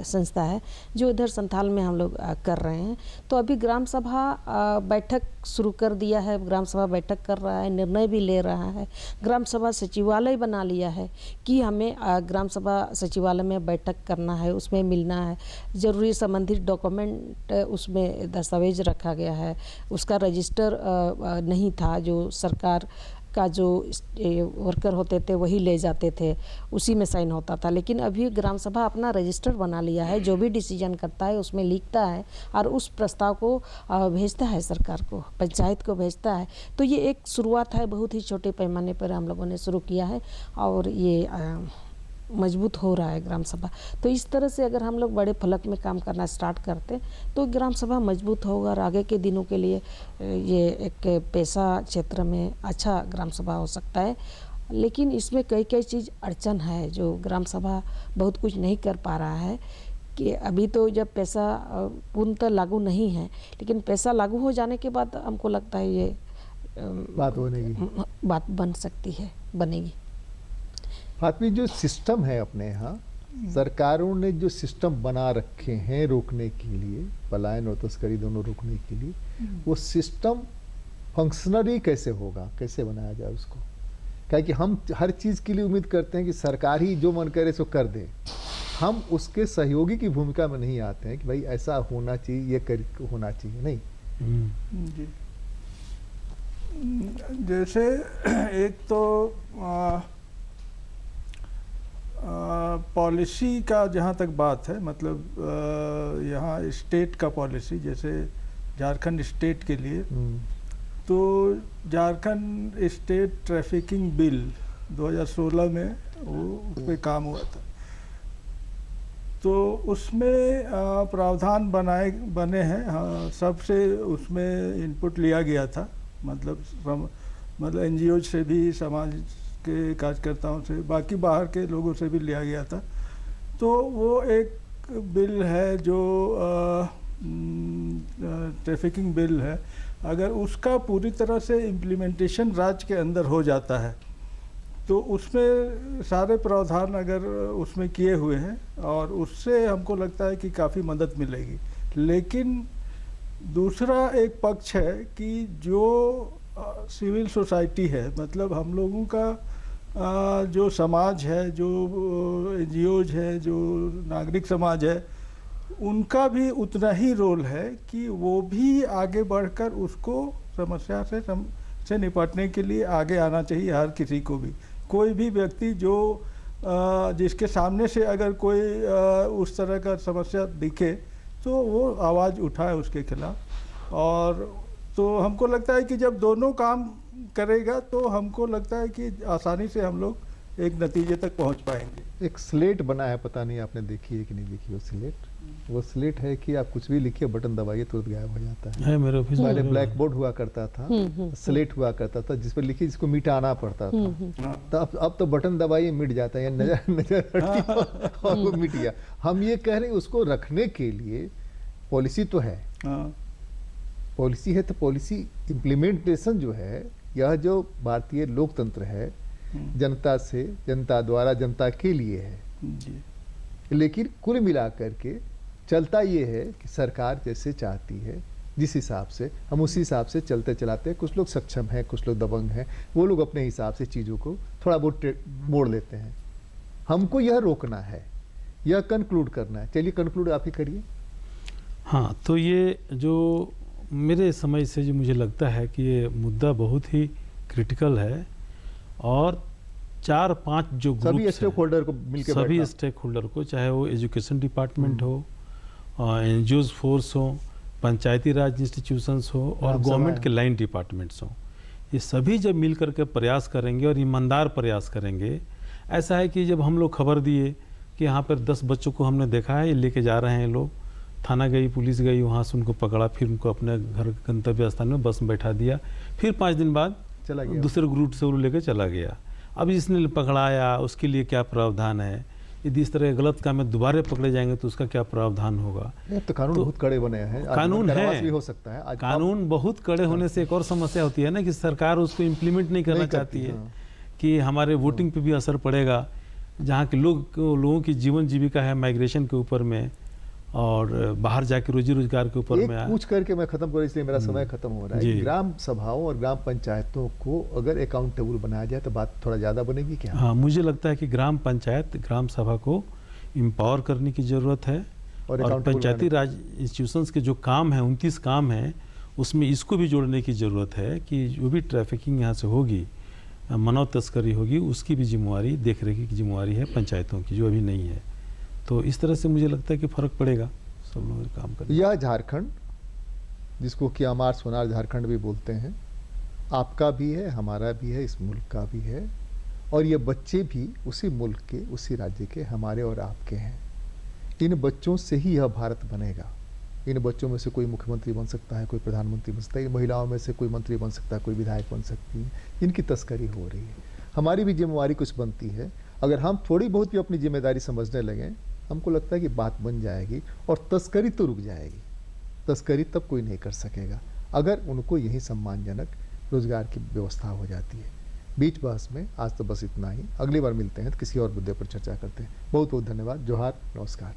[SPEAKER 3] संस्था है जो इधर संथाल में हम लोग कर रहे हैं। तो अभी ग्राम सभा बैठक शुरू कर दिया है, ग्राम सभा बैठक कर रहा है, निर्णय भी ले रहा है। ग्राम सभा सचिवालय बना लिया है कि हमें ग्राम सभा सचिवालय में बैठक करना है, उसमें मिलना है, ज़रूरी संबंधित डॉक्यूमेंट उसमें दस्तावेज रखा गया है, उसका रजिस्टर नहीं था, जो सरकार का जो वर्कर होते थे वही ले जाते थे, उसी में साइन होता था। लेकिन अभी ग्राम सभा अपना रजिस्टर बना लिया है, जो भी डिसीजन करता है उसमें लिखता है और उस प्रस्ताव को भेजता है सरकार को, पंचायत को भेजता है। तो ये एक शुरुआत है, बहुत ही छोटे पैमाने पर हम लोगों ने शुरू किया है और ये मजबूत हो रहा है ग्राम सभा। तो इस तरह से अगर हम लोग बड़े फलक में काम करना स्टार्ट करते तो ग्राम सभा मजबूत होगा और आगे के दिनों के लिए ये एक पैसा क्षेत्र में अच्छा ग्राम सभा हो सकता है। लेकिन इसमें कई चीज़ अड़चन है, जो ग्राम सभा बहुत कुछ नहीं कर पा रहा है कि अभी तो जब पैसा पूर्णतः लागू नहीं है, लेकिन पैसा लागू हो जाने के बाद हमको लगता है ये बात बन सकती है, बनेगी।
[SPEAKER 1] फातमी, जो सिस्टम है अपने यहाँ, सरकारों ने जो सिस्टम बना रखे हैं रोकने के लिए, पलायन और तस्करी दोनों रोकने के लिए, वो सिस्टम फंक्शनरी कैसे होगा, कैसे बनाया जाए उसको? क्या कि हम हर चीज़ के लिए उम्मीद करते हैं कि सरकार ही जो मन करे सो कर दे, हम उसके सहयोगी की भूमिका में नहीं आते हैं कि भाई ऐसा होना चाहिए, ये होना चाहिए, नहीं।
[SPEAKER 4] जी, जैसे एक तो पॉलिसी का जहाँ तक बात है, मतलब यहाँ स्टेट का पॉलिसी, जैसे झारखंड स्टेट के लिए, तो झारखंड स्टेट ट्रैफिकिंग बिल 2016 में वो उस पर काम हुआ था। तो उसमें प्रावधान बने हैं, सबसे उसमें इनपुट लिया गया था, मतलब एनजीओ से भी, समाज के कार्यकर्ताओं से, बाकी बाहर के लोगों से भी लिया गया था। तो वो एक बिल है जो ट्रैफिकिंग बिल है, अगर उसका पूरी तरह से इम्प्लीमेंटेशन राज्य के अंदर हो जाता है तो उसमें सारे प्रावधान अगर उसमें किए हुए हैं और उससे हमको लगता है कि काफ़ी मदद मिलेगी। लेकिन दूसरा एक पक्ष है कि जो सिविल सोसाइटी है, मतलब हम लोगों का जो समाज है, जो एनजीओज है, जो नागरिक समाज है, उनका भी उतना ही रोल है कि वो भी आगे बढ़कर उसको समस्या से निपटने के लिए आगे आना चाहिए। हर किसी को भी, कोई भी व्यक्ति जो जिसके सामने से अगर कोई उस तरह का समस्या दिखे तो वो आवाज़ उठाए उसके खिलाफ। और तो हमको लगता है कि जब दोनों काम करेगा तो हमको लगता है कि आसानी से हम लोग एक नतीजे तक पहुंच पाएंगे।
[SPEAKER 1] एक स्लेट बना है, पता नहीं आपने देखी है कि नहीं देखी वो स्लेट है कि आप कुछ भी लिखिए, बटन दबाइए तुरंत गायब हो जाता है।
[SPEAKER 2] मेरे ऑफिस
[SPEAKER 1] पहले
[SPEAKER 2] में
[SPEAKER 1] ब्लैक बोर्ड हुआ करता था, स्लेट हुआ करता था जिस पर लिखिए, जिसको मिटाना पड़ता था। तो अब तो बटन दबाइए मिट जाता है, या नजर हटी और वो मिट गया। हम ये कह रहे हैं उसको रखने के लिए पॉलिसी तो है, पॉलिसी है, तो पॉलिसी इम्प्लीमेंटेशन जो है, यह जो भारतीय लोकतंत्र है जनता से, जनता द्वारा, जनता के लिए है
[SPEAKER 4] जी।
[SPEAKER 1] लेकिन कुल मिलाकर के चलता ये है कि सरकार जैसे चाहती है, जिस हिसाब से हम उसी हिसाब से चलते चलाते हैं। कुछ लोग सक्षम हैं, कुछ लोग दबंग हैं, वो लोग अपने हिसाब से चीज़ों को थोड़ा बहुत मोड़ लेते हैं। हमको यह रोकना है, यह कंक्लूड करना है। चलिए कंक्लूड आप ही करिए।
[SPEAKER 2] हाँ, तो ये जो मेरे समझ से जो मुझे लगता है कि ये मुद्दा बहुत ही क्रिटिकल है, और 4-5 जो
[SPEAKER 1] सभी
[SPEAKER 2] ग्रुप्स
[SPEAKER 1] स्टेक होल्डर को मिलकर
[SPEAKER 2] सभी स्टेक होल्डर को, चाहे वो एजुकेशन डिपार्टमेंट हो, एनजीओज फोर्स हो, पंचायती राज इंस्टीट्यूशंस हो, और गवर्नमेंट के लाइन डिपार्टमेंट्स हो, ये सभी जब मिल करके प्रयास करेंगे और ईमानदार प्रयास करेंगे। ऐसा है कि जब हम लोग खबर दिए कि यहाँ पर 10 बच्चों को हमने देखा है, ये लेके जा रहे हैं लोग, थाना गई, पुलिस गई, वहाँ से उनको पकड़ा, फिर उनको अपने घर गंतव्य स्थान में बस में बैठा दिया, फिर 5 दिन बाद
[SPEAKER 1] चला गया,
[SPEAKER 2] दूसरे रूट से वो लेके चला गया। अब जिसने पकड़ाया उसके लिए क्या प्रावधान है, यदि इस तरह गलत काम में दोबारा पकड़े जाएंगे तो उसका क्या प्रावधान होगा।
[SPEAKER 1] तो कानून बहुत कड़े बने हैं,
[SPEAKER 2] कानून है,
[SPEAKER 1] भी हो सकता है।
[SPEAKER 2] कानून बहुत कड़े होने से एक और समस्या होती है ना कि सरकार उसको इम्प्लीमेंट नहीं करना चाहती है, कि हमारे वोटिंग पे भी असर पड़ेगा, जहाँ के लोगों की जीवन जीविका है माइग्रेशन के ऊपर में, और बाहर जाके रोजी रोजगार के ऊपर में।
[SPEAKER 1] पूछ करके मैं खत्म करूँ, इसलिए मेरा समय खत्म हो रहा है। ग्राम सभाओं और ग्राम पंचायतों को अगर अकाउंटेबल बनाया जाए तो बात थोड़ा ज़्यादा बनेगी क्या?
[SPEAKER 2] हाँ, मुझे लगता है कि ग्राम पंचायत, ग्राम सभा को एम्पावर करने की ज़रूरत है, और पंचायती राज इंस्टीट्यूशंस के जो काम हैं, 29 काम हैं, उसमें इसको भी जोड़ने की ज़रूरत है कि जो भी ट्रैफिकिंग यहाँ से होगी, मानव तस्करी होगी, उसकी भी जिम्मेवारी, देख रेख की जिम्मेवारी है पंचायतों की, जो अभी नहीं है। तो इस तरह से मुझे लगता है कि फ़र्क पड़ेगा सब लोग काम करें।
[SPEAKER 1] यह झारखंड, जिसको कि अमार सोनार झारखंड भी बोलते हैं, आपका भी है, हमारा भी है, इस मुल्क का भी है, और ये बच्चे भी उसी मुल्क के, उसी राज्य के, हमारे और आपके हैं। इन बच्चों से ही यह भारत बनेगा। इन बच्चों में से कोई मुख्यमंत्री बन सकता है, कोई प्रधानमंत्री बन सकता है, इन महिलाओं में से कोई मंत्री बन सकता है, कोई विधायक बन सकती है। इनकी तस्करी हो रही है, हमारी भी जिम्मेवारी कुछ बनती है। अगर हम थोड़ी बहुत भी अपनी जिम्मेदारी समझने लगें, हमको लगता है कि बात बन जाएगी, और तस्करी तो रुक जाएगी। तस्करी तब कोई नहीं कर सकेगा अगर उनको यही सम्मानजनक रोजगार की व्यवस्था हो जाती है। बीच बहस में आज तो बस इतना ही, अगली बार मिलते हैं तो किसी और मुद्दे पर चर्चा करते हैं। बहुत बहुत धन्यवाद। जोहार, नमस्कार।